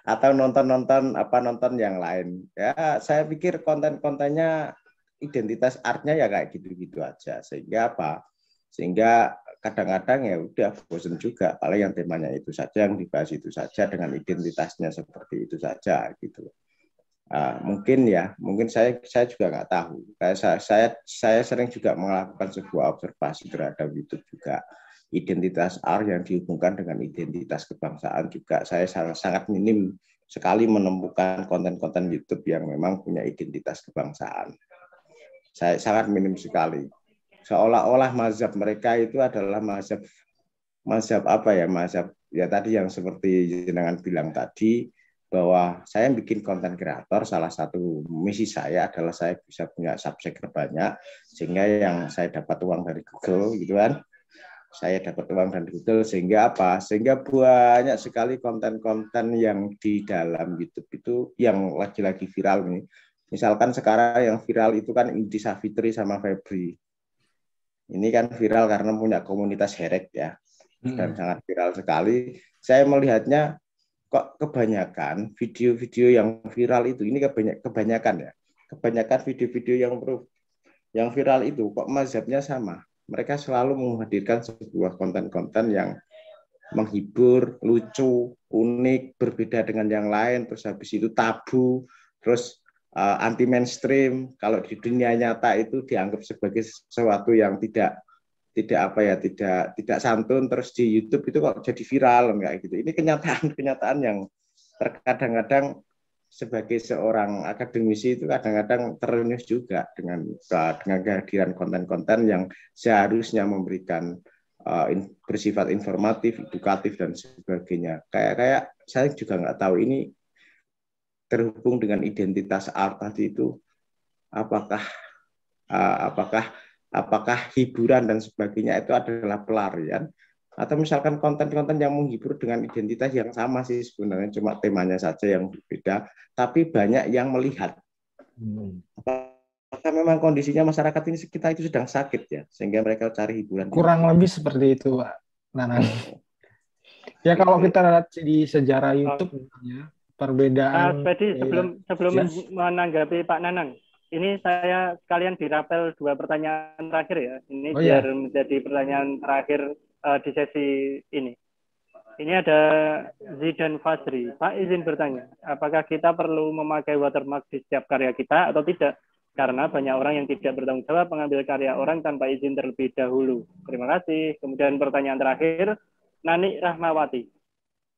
Atau nonton yang lain. Ya, saya pikir konten-kontennya identitas artnya ya kayak gitu-gitu aja. Sehingga apa? Sehingga kadang-kadang ya udah bosen juga. Paling yang temanya itu saja, yang dibahas itu saja dengan identitasnya seperti itu saja gitu. Mungkin saya juga nggak tahu. Saya sering juga melakukan sebuah observasi terhadap YouTube juga. Identitas art yang dihubungkan dengan identitas kebangsaan juga saya sangat minim sekali menemukan konten-konten YouTube yang memang punya identitas kebangsaan. Saya sangat minim sekali. Seolah-olah mazhab mereka itu adalah mazhab ya tadi yang seperti jenengan bilang tadi, bahwa saya bikin konten kreator, salah satu misi saya adalah saya bisa punya subscriber banyak, sehingga yang saya dapat uang dari Google gitu kan. Saya dapat uang dari Google sehingga apa? Sehingga banyak sekali konten-konten yang di dalam YouTube itu yang lagi-lagi viral nih. Misalkan sekarang yang viral itu kan Indi Savitri sama Febri. Ini kan viral karena punya komunitas herek ya. Dan sangat viral sekali. Saya melihatnya kok kebanyakan video-video yang viral itu, ini kebanyakan ya. Kebanyakan video-video yang viral itu kok mazhabnya sama. Mereka selalu menghadirkan sebuah konten-konten yang menghibur, lucu, unik, berbeda dengan yang lain, terus habis itu tabu, terus anti mainstream. Kalau di dunia nyata itu dianggap sebagai sesuatu yang tidak santun, terus di YouTube itu kok jadi viral kayak gitu. Ini kenyataan yang terkadang-kadang sebagai seorang akademisi itu kadang-kadang terenyuh juga dengan kehadiran konten-konten yang seharusnya memberikan bersifat informatif, edukatif dan sebagainya. Kayak saya juga nggak tahu ini terhubung dengan identitas art tadi itu apakah hiburan dan sebagainya itu adalah pelarian, atau misalkan konten-konten yang menghibur dengan identitas yang sama sih sebenarnya, cuma temanya saja yang berbeda, tapi banyak yang melihat. Apakah memang kondisinya masyarakat ini kita itu sedang sakit ya, sehingga mereka cari hiburan? Kurang lebih seperti itu, Pak Nanang. Ya kalau kita lihat di sejarah YouTube, perbedaan. Fedi, sebelum menanggapi Pak Nanang, ini saya sekalian dirapel 2 pertanyaan terakhir ya. Ini biar menjadi pertanyaan terakhir di sesi ini. Ini ada Zidan Fazri. Pak izin bertanya, apakah kita perlu memakai watermark di setiap karya kita atau tidak? Karena banyak orang yang tidak bertanggung jawab mengambil karya orang tanpa izin terlebih dahulu. Terima kasih. Kemudian pertanyaan terakhir, Nani Rahmawati.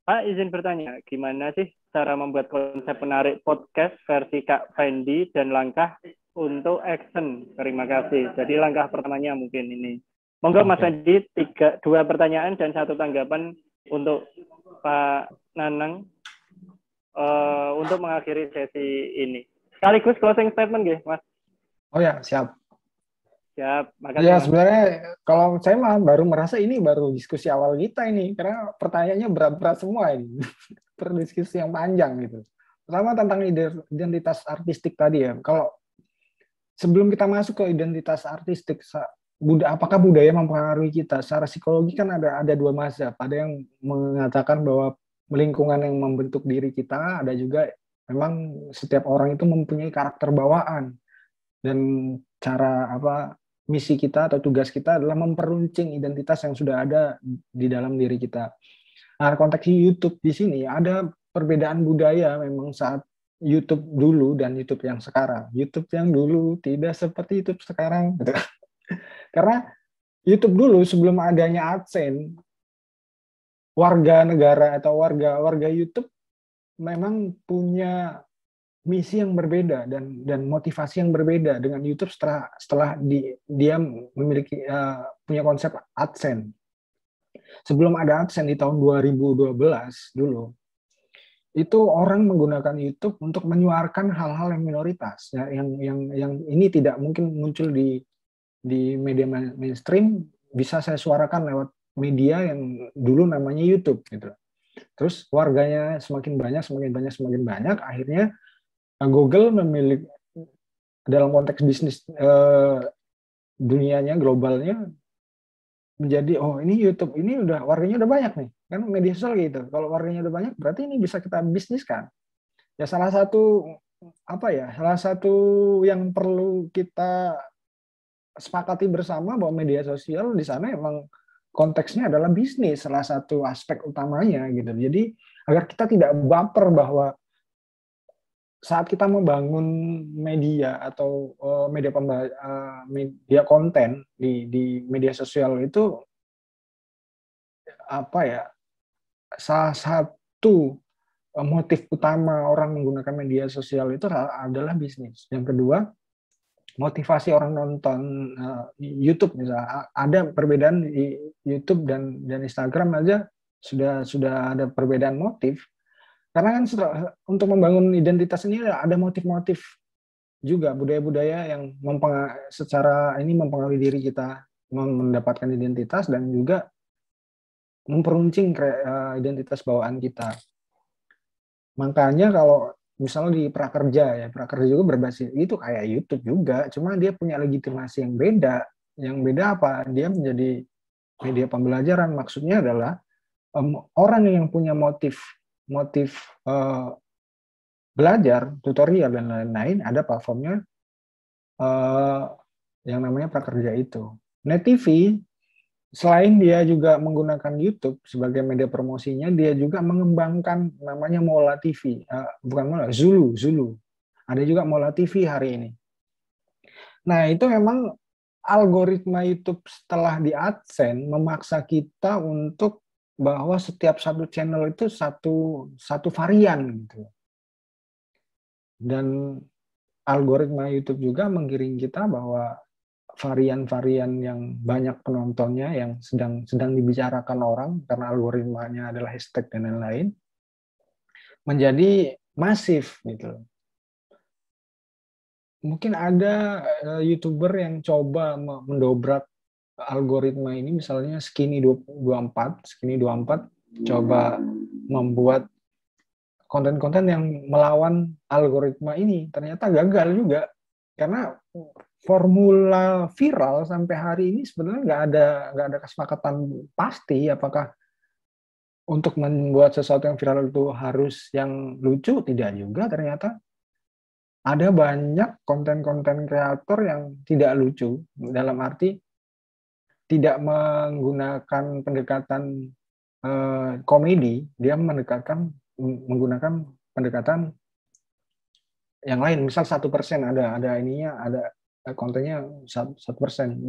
Pak izin bertanya, gimana sih cara membuat konsep menarik podcast versi Kak Fendi dan langkah untuk action? Terima kasih. Jadi langkah pertamanya mungkin ini. Monggo Mas Fendi, 2 pertanyaan dan 1 tanggapan untuk Pak Nanang untuk mengakhiri sesi ini. Sekaligus closing statement nggih, Mas. Oh ya, siap. Siap, makasih. Ya, sebenarnya kalau saya mah baru merasa ini baru diskusi awal kita ini, karena pertanyaannya berat-berat semua ini. Berdiskusi yang panjang gitu. Pertama tentang identitas artistik tadi ya. Kalau sebelum kita masuk ke identitas artistik, apakah budaya mempengaruhi kita? Secara psikologi kan ada 2 mazhab. Ada yang mengatakan bahwa lingkungan yang membentuk diri kita, ada juga memang setiap orang itu mempunyai karakter bawaan. Dan cara misi kita atau tugas kita adalah memperuncing identitas yang sudah ada di dalam diri kita. Nah, konteks YouTube di sini ada perbedaan budaya memang saat YouTube dulu dan YouTube yang sekarang. YouTube yang dulu tidak seperti YouTube sekarang. Karena YouTube dulu sebelum adanya AdSense, warga negara atau warga YouTube memang punya misi yang berbeda dan motivasi yang berbeda dengan YouTube setelah dia memiliki punya konsep AdSense. Sebelum ada AdSense di tahun 2012 dulu, itu orang menggunakan YouTube untuk menyuarakan hal-hal yang minoritas, ya, yang ini tidak mungkin muncul di media mainstream, bisa saya suarakan lewat media yang dulu namanya YouTube gitu. Terus warganya semakin banyak, akhirnya Google memiliki dalam konteks bisnis dunianya, globalnya, menjadi ini YouTube ini warganya udah banyak nih, Kan media sosial gitu. Kalau warganya udah banyak, berarti ini bisa kita bisniskan. Ya salah satu yang perlu kita sepakati bersama bahwa media sosial di sana emang konteksnya adalah bisnis, salah satu aspek utamanya gitu. Jadi agar kita tidak baper bahwa saat kita membangun media atau media konten di media sosial itu salah satu motif utama orang menggunakan media sosial itu adalah bisnis. Yang kedua, motivasi orang nonton YouTube misalnya. Ada perbedaan di YouTube dan Instagram aja sudah ada perbedaan motif. Karena kan untuk membangun identitas ini ada motif-motif juga, budaya-budaya yang secara ini mempengaruhi diri kita mendapatkan identitas dan juga memperuncing identitas bawaan kita. Makanya kalau misalnya di prakerja juga berbasis itu kayak YouTube juga, cuma dia punya legitimasi yang beda. Yang beda apa? Dia menjadi media pembelajaran. Maksudnya adalah orang yang punya motif belajar, tutorial dan lain-lain, ada platformnya yang namanya prakerja itu. Net TV, selain dia juga menggunakan YouTube sebagai media promosinya, dia juga mengembangkan namanya Mola TV, bukan Mola, Zulu. Ada juga Mola TV hari ini. Nah, itu memang algoritma YouTube setelah di AdSense memaksa kita untuk bahwa setiap satu channel itu satu varian gitu. Dan algoritma YouTube juga menggiring kita bahwa varian-varian yang banyak penontonnya, yang sedang dibicarakan orang karena algoritmanya adalah hashtag dan lain-lain, menjadi masif gitu. Mungkin ada YouTuber yang coba mendobrak algoritma ini, misalnya Skinny24 coba membuat konten-konten yang melawan algoritma ini, ternyata gagal juga karena formula viral sampai hari ini sebenarnya nggak ada kesepakatan pasti apakah untuk membuat sesuatu yang viral itu harus yang lucu, tidak juga. Ternyata ada banyak konten-konten kreator yang tidak lucu, dalam arti tidak menggunakan pendekatan komedi, dia menggunakan pendekatan yang lain. Misal 1% ada ininya, ada kontennya 1%.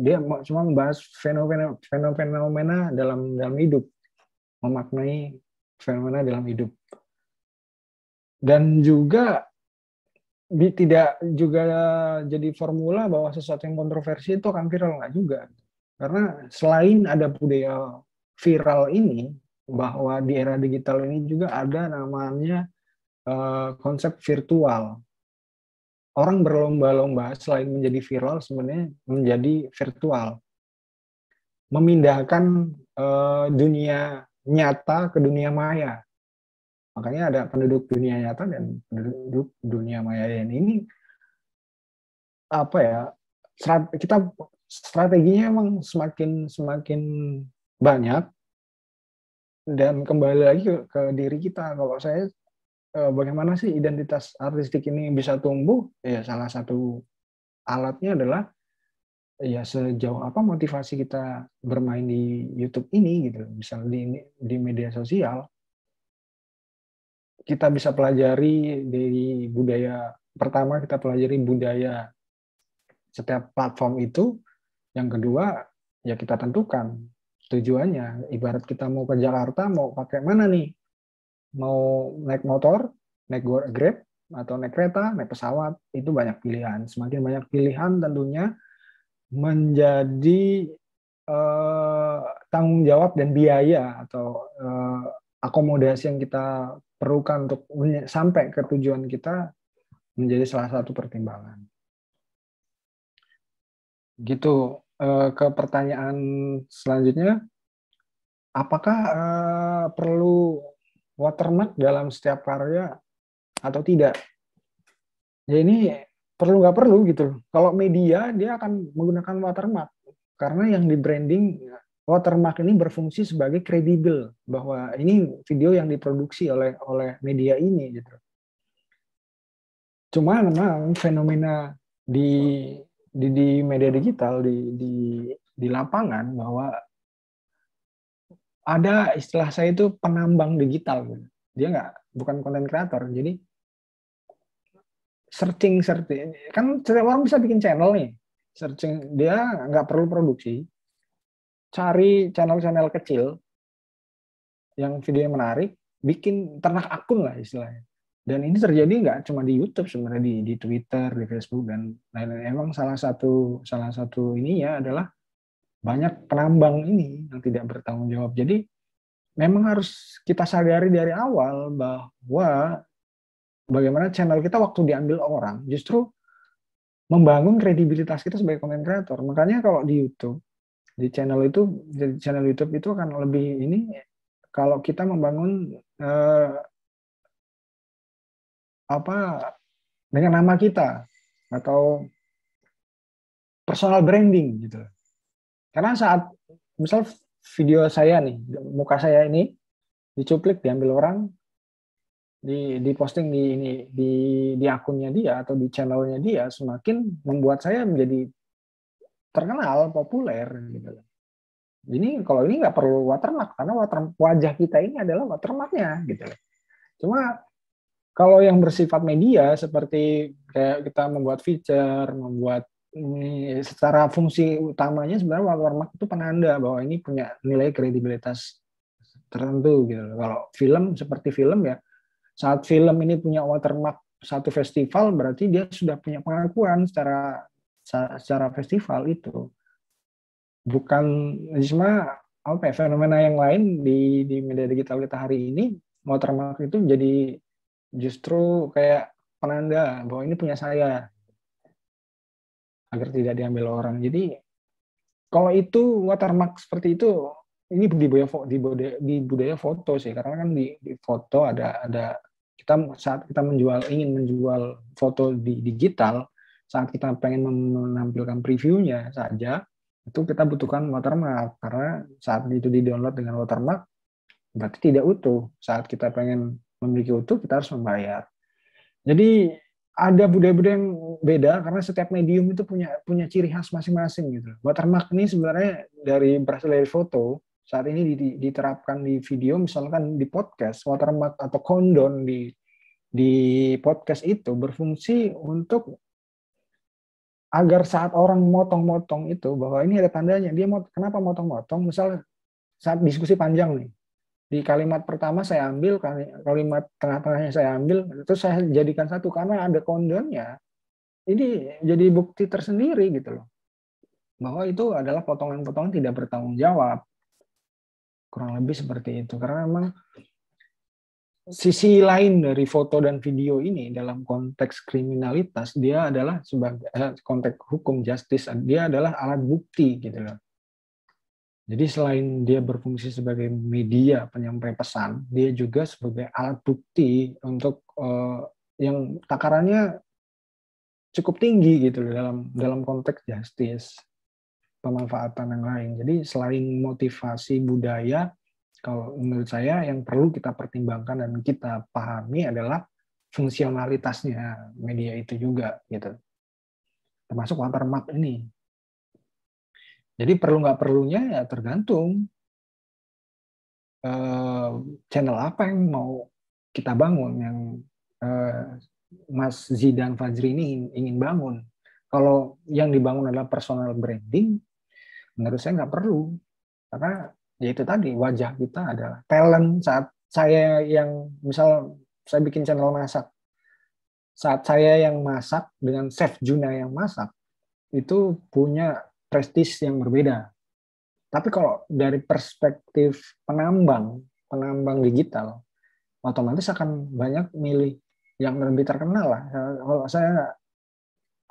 Dia cuma membahas fenomena dalam hidup, memaknai fenomena dalam hidup. Dan juga tidak juga jadi formula bahwa sesuatu yang kontroversi itu akan viral, nggak juga. Karena selain ada budaya viral ini, bahwa di era digital ini juga ada namanya konsep virtual. Orang berlomba-lomba selain menjadi viral sebenarnya menjadi virtual. Memindahkan dunia nyata ke dunia maya. Makanya ada penduduk dunia nyata dan penduduk dunia maya. Dan ini strateginya emang semakin banyak. Dan kembali lagi ke diri kita. Kalau saya, bagaimana sih identitas artistik ini bisa tumbuh? Ya salah satu alatnya adalah ya sejauh apa motivasi kita bermain di YouTube ini gitu. Misalnya di media sosial, kita bisa pelajari dari budaya. Pertama, kita pelajari budaya setiap platform itu. Yang kedua, ya kita tentukan tujuannya. Ibarat kita mau ke Jakarta, mau pakai mana nih? Mau naik motor, naik Grab, atau naik kereta, naik pesawat, itu banyak pilihan. Semakin banyak pilihan tentunya menjadi tanggung jawab dan biaya atau akomodasi yang kita perlukan untuk sampai ke tujuan kita menjadi salah satu pertimbangan. Gitu. Ke pertanyaan selanjutnya, apakah perlu watermark dalam setiap karya atau tidak? Ya ini perlu nggak perlu gitu. Kalau media dia akan menggunakan watermark karena yang di branding watermark ini berfungsi sebagai kredibel bahwa ini video yang diproduksi oleh media ini gitu. Cuma memang fenomena di media digital di lapangan bahwa ada istilah saya itu penambang digital gitu. Dia bukan konten kreator. Jadi searching kan setiap orang bisa bikin channel nih. Searching dia nggak perlu produksi. Cari channel-channel kecil yang videonya menarik, bikin ternak akun lah istilahnya. Dan ini terjadi nggak cuma di YouTube sebenarnya, di Twitter, di Facebook dan lain-lain. Emang salah satu ininya adalah banyak penambang ini yang tidak bertanggung jawab. Jadi memang harus kita sadari dari awal bahwa bagaimana channel kita waktu diambil orang justru membangun kredibilitas kita sebagai content creator. Makanya kalau di YouTube, di channel YouTube itu akan lebih ini kalau kita membangun dengan nama kita atau personal branding gitu. Karena saat misal video saya nih, muka saya ini dicuplik, diambil orang, diposting di akunnya dia atau di channelnya dia, semakin membuat saya menjadi terkenal, populer gitu. Ini kalau ini nggak perlu watermark karena wajah kita ini adalah watermarknya gitu. Cuma kalau yang bersifat media seperti kayak kita membuat feature, membuat ini secara fungsi utamanya sebenarnya watermark itu penanda bahwa ini punya nilai kredibilitas tertentu gitu. Kalau film seperti film ya, saat film ini punya watermark satu festival berarti dia sudah punya pengakuan secara festival itu. Bukan cuma fenomena yang lain di media digital kita hari ini, watermark itu jadi justru kayak penanda bahwa ini punya saya agar tidak diambil orang. Jadi kalau itu watermark seperti itu, ini di budaya foto sih, karena kan di foto ada kita saat kita ingin menjual foto di digital, saat kita pengen menampilkan previewnya saja, itu kita butuhkan watermark karena saat itu di-download dengan watermark berarti tidak utuh. Saat kita pengen memiliki utuh kita harus membayar. Jadi ada budaya-budaya yang beda karena setiap medium itu punya ciri khas masing-masing gitu. Watermark ini sebenarnya berasal dari foto. Saat ini diterapkan di video, misalkan di podcast, watermark atau countdown di podcast itu berfungsi untuk agar saat orang motong-motong itu bahwa ini ada tandanya. Dia kenapa motong-motong? Misal saat diskusi panjang nih, di kalimat pertama saya ambil, kalimat tengah-tengahnya saya ambil, terus saya jadikan satu karena ada countdown-nya. Ini jadi bukti tersendiri gitu loh, bahwa itu adalah potongan-potongan tidak bertanggung jawab. Kurang lebih seperti itu. Karena memang sisi lain dari foto dan video ini dalam konteks kriminalitas, dia adalah sebagai konteks hukum justice, dia adalah alat bukti gitu loh. Jadi selain dia berfungsi sebagai media penyampai pesan, dia juga sebagai alat bukti untuk yang takarannya cukup tinggi gitu loh dalam konteks justice, pemanfaatan yang lain. Jadi selain motivasi budaya, kalau menurut saya yang perlu kita pertimbangkan dan kita pahami adalah fungsionalitasnya media itu juga gitu. Termasuk watermark ini. Jadi perlu nggak perlunya ya tergantung channel apa yang mau kita bangun, yang Mas Zidan Fajri ini ingin bangun. Kalau yang dibangun adalah personal branding, menurut saya nggak perlu. Karena ya itu tadi, wajah kita adalah talent. Saat saya yang, misal saya bikin channel masak, saat saya yang masak dengan Chef Juna yang masak, itu punya prestis yang berbeda. Tapi kalau dari perspektif penambang digital, otomatis akan banyak milih yang lebih terkenal lah. Kalau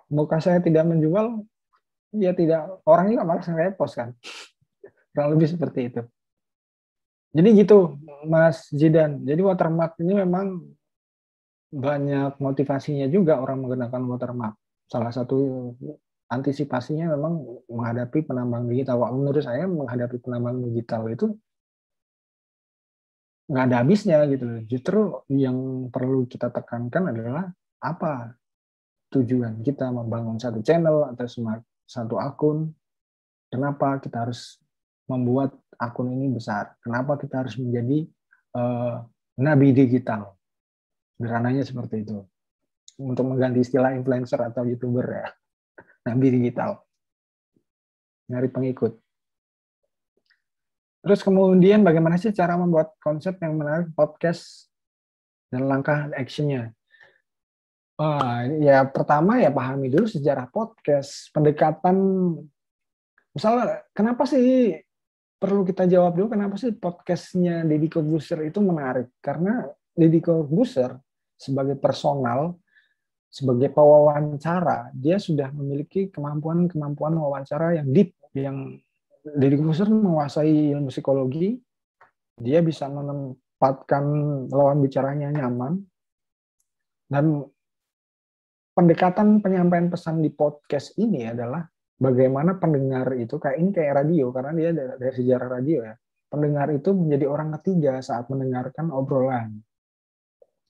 muka saya tidak menjual, ya tidak, orang juga malas nge-repost kan. Kurang lebih seperti itu. Jadi gitu, Mas Zidan. Jadi watermark ini memang banyak motivasinya juga orang menggunakan watermark. Salah satu antisipasinya memang menghadapi penambangan digital. Menurut saya menghadapi penambangan digital itu nggak ada habisnya gitu loh. Justru yang perlu kita tekankan adalah apa tujuan kita membangun satu channel atau satu akun. Kenapa kita harus membuat akun ini besar? Kenapa kita harus menjadi nabi digital? Sederhananya seperti itu. Untuk mengganti istilah influencer atau YouTuber ya. Nabi digital. Nyari pengikut. Terus kemudian bagaimana sih cara membuat konsep yang menarik podcast dan langkah actionnya? Ya pertama ya pahami dulu sejarah podcast. Pendekatan, misalnya kenapa sih, perlu kita jawab dulu kenapa sih podcastnya Deddy Corbuzier itu menarik? Karena Deddy Corbuzier sebagai personal, sebagai pewawancara, dia sudah memiliki kemampuan wawancara yang deep, yang Deddy Corbuzier menguasai ilmu psikologi, dia bisa menempatkan lawan bicaranya nyaman, dan pendekatan penyampaian pesan di podcast ini adalah bagaimana pendengar itu, kayak radio, karena dia dari sejarah radio ya, pendengar itu menjadi orang ketiga saat mendengarkan obrolan.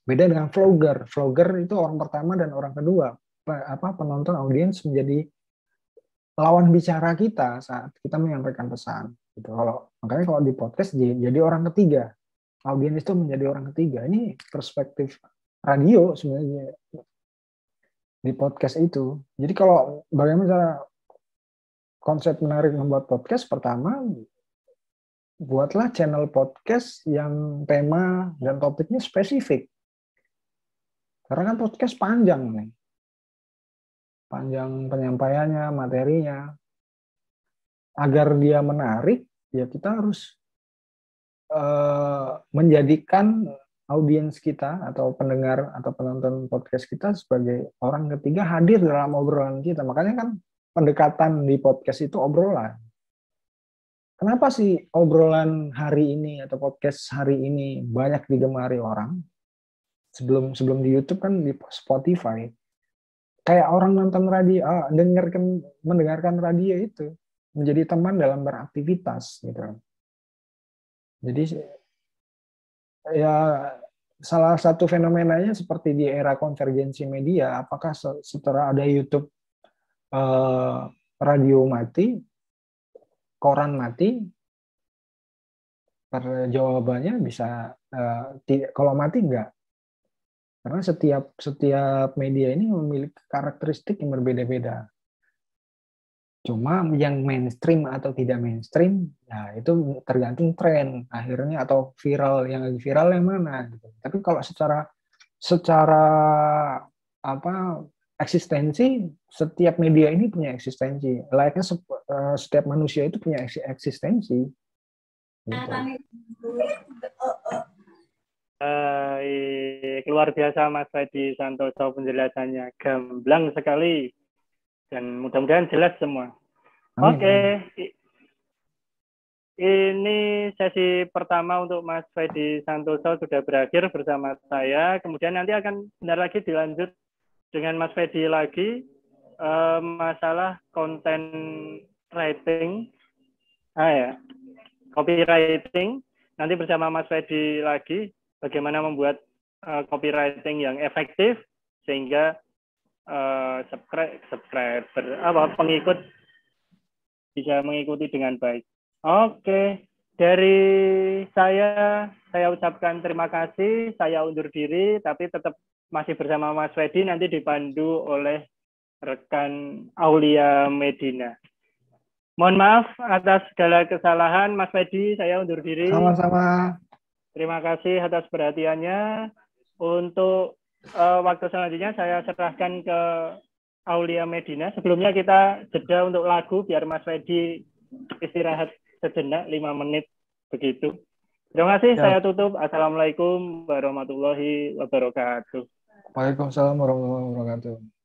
Beda dengan vlogger. Vlogger itu orang pertama dan orang kedua. Penonton, audiens menjadi lawan bicara kita saat kita menyampaikan pesan. Gitu. Makanya kalau di podcast jadi orang ketiga. Audiens itu menjadi orang ketiga. Ini perspektif radio sebenarnya di podcast itu. Jadi kalau bagaimana cara konsep menarik membuat podcast, pertama buatlah channel podcast yang tema dan topiknya spesifik. Karena kan podcast panjang nih. Panjang penyampaiannya, materinya. Agar dia menarik, ya kita harus menjadikan audiens kita atau pendengar atau penonton podcast kita sebagai orang ketiga hadir dalam obrolan kita. Makanya kan pendekatan di podcast itu obrolan. Kenapa sih obrolan hari ini atau podcast hari ini banyak digemari orang? Sebelum di YouTube kan di Spotify. Kayak orang nonton radio, mendengarkan radio itu menjadi teman dalam beraktivitas gitu. Jadi ya salah satu fenomenanya seperti di era konvergensi media, apakah setelah ada YouTube radio mati, koran mati? Jawabannya bisa kalau mati enggak. Karena setiap media ini memiliki karakteristik yang berbeda-beda. Cuma yang mainstream atau tidak mainstream, nah itu tergantung tren akhirnya atau viral, yang lagi viral yang mana. Gitu. Tapi kalau secara eksistensi, setiap media ini punya eksistensi. Layaknya setiap manusia itu punya eksistensi. Gitu. Luar biasa Mas Fedy Santoso, penjelasannya gamblang sekali dan mudah-mudahan jelas semua. Oke. Ini sesi pertama untuk Mas Fedy Santoso sudah berakhir bersama saya. Kemudian nanti akan benar lagi dilanjut dengan Mas Fedy lagi masalah konten writing, copywriting. Nanti bersama Mas Fedy lagi bagaimana membuat copywriting yang efektif sehingga pengikut bisa mengikuti dengan baik. Oke, dari saya ucapkan terima kasih. Saya undur diri, tapi tetap masih bersama Mas Fedy, nanti dipandu oleh rekan Aulia Medina. Mohon maaf atas segala kesalahan, Mas Fedy. Saya undur diri. Sama-sama. Terima kasih atas perhatiannya. Untuk waktu selanjutnya saya serahkan ke Aulia Medina. Sebelumnya kita jeda untuk lagu biar Mas Fedy istirahat sejenak 5 menit begitu. Terima kasih. Saya tutup. Assalamualaikum warahmatullahi wabarakatuh. Waalaikumsalam warahmatullahi wabarakatuh.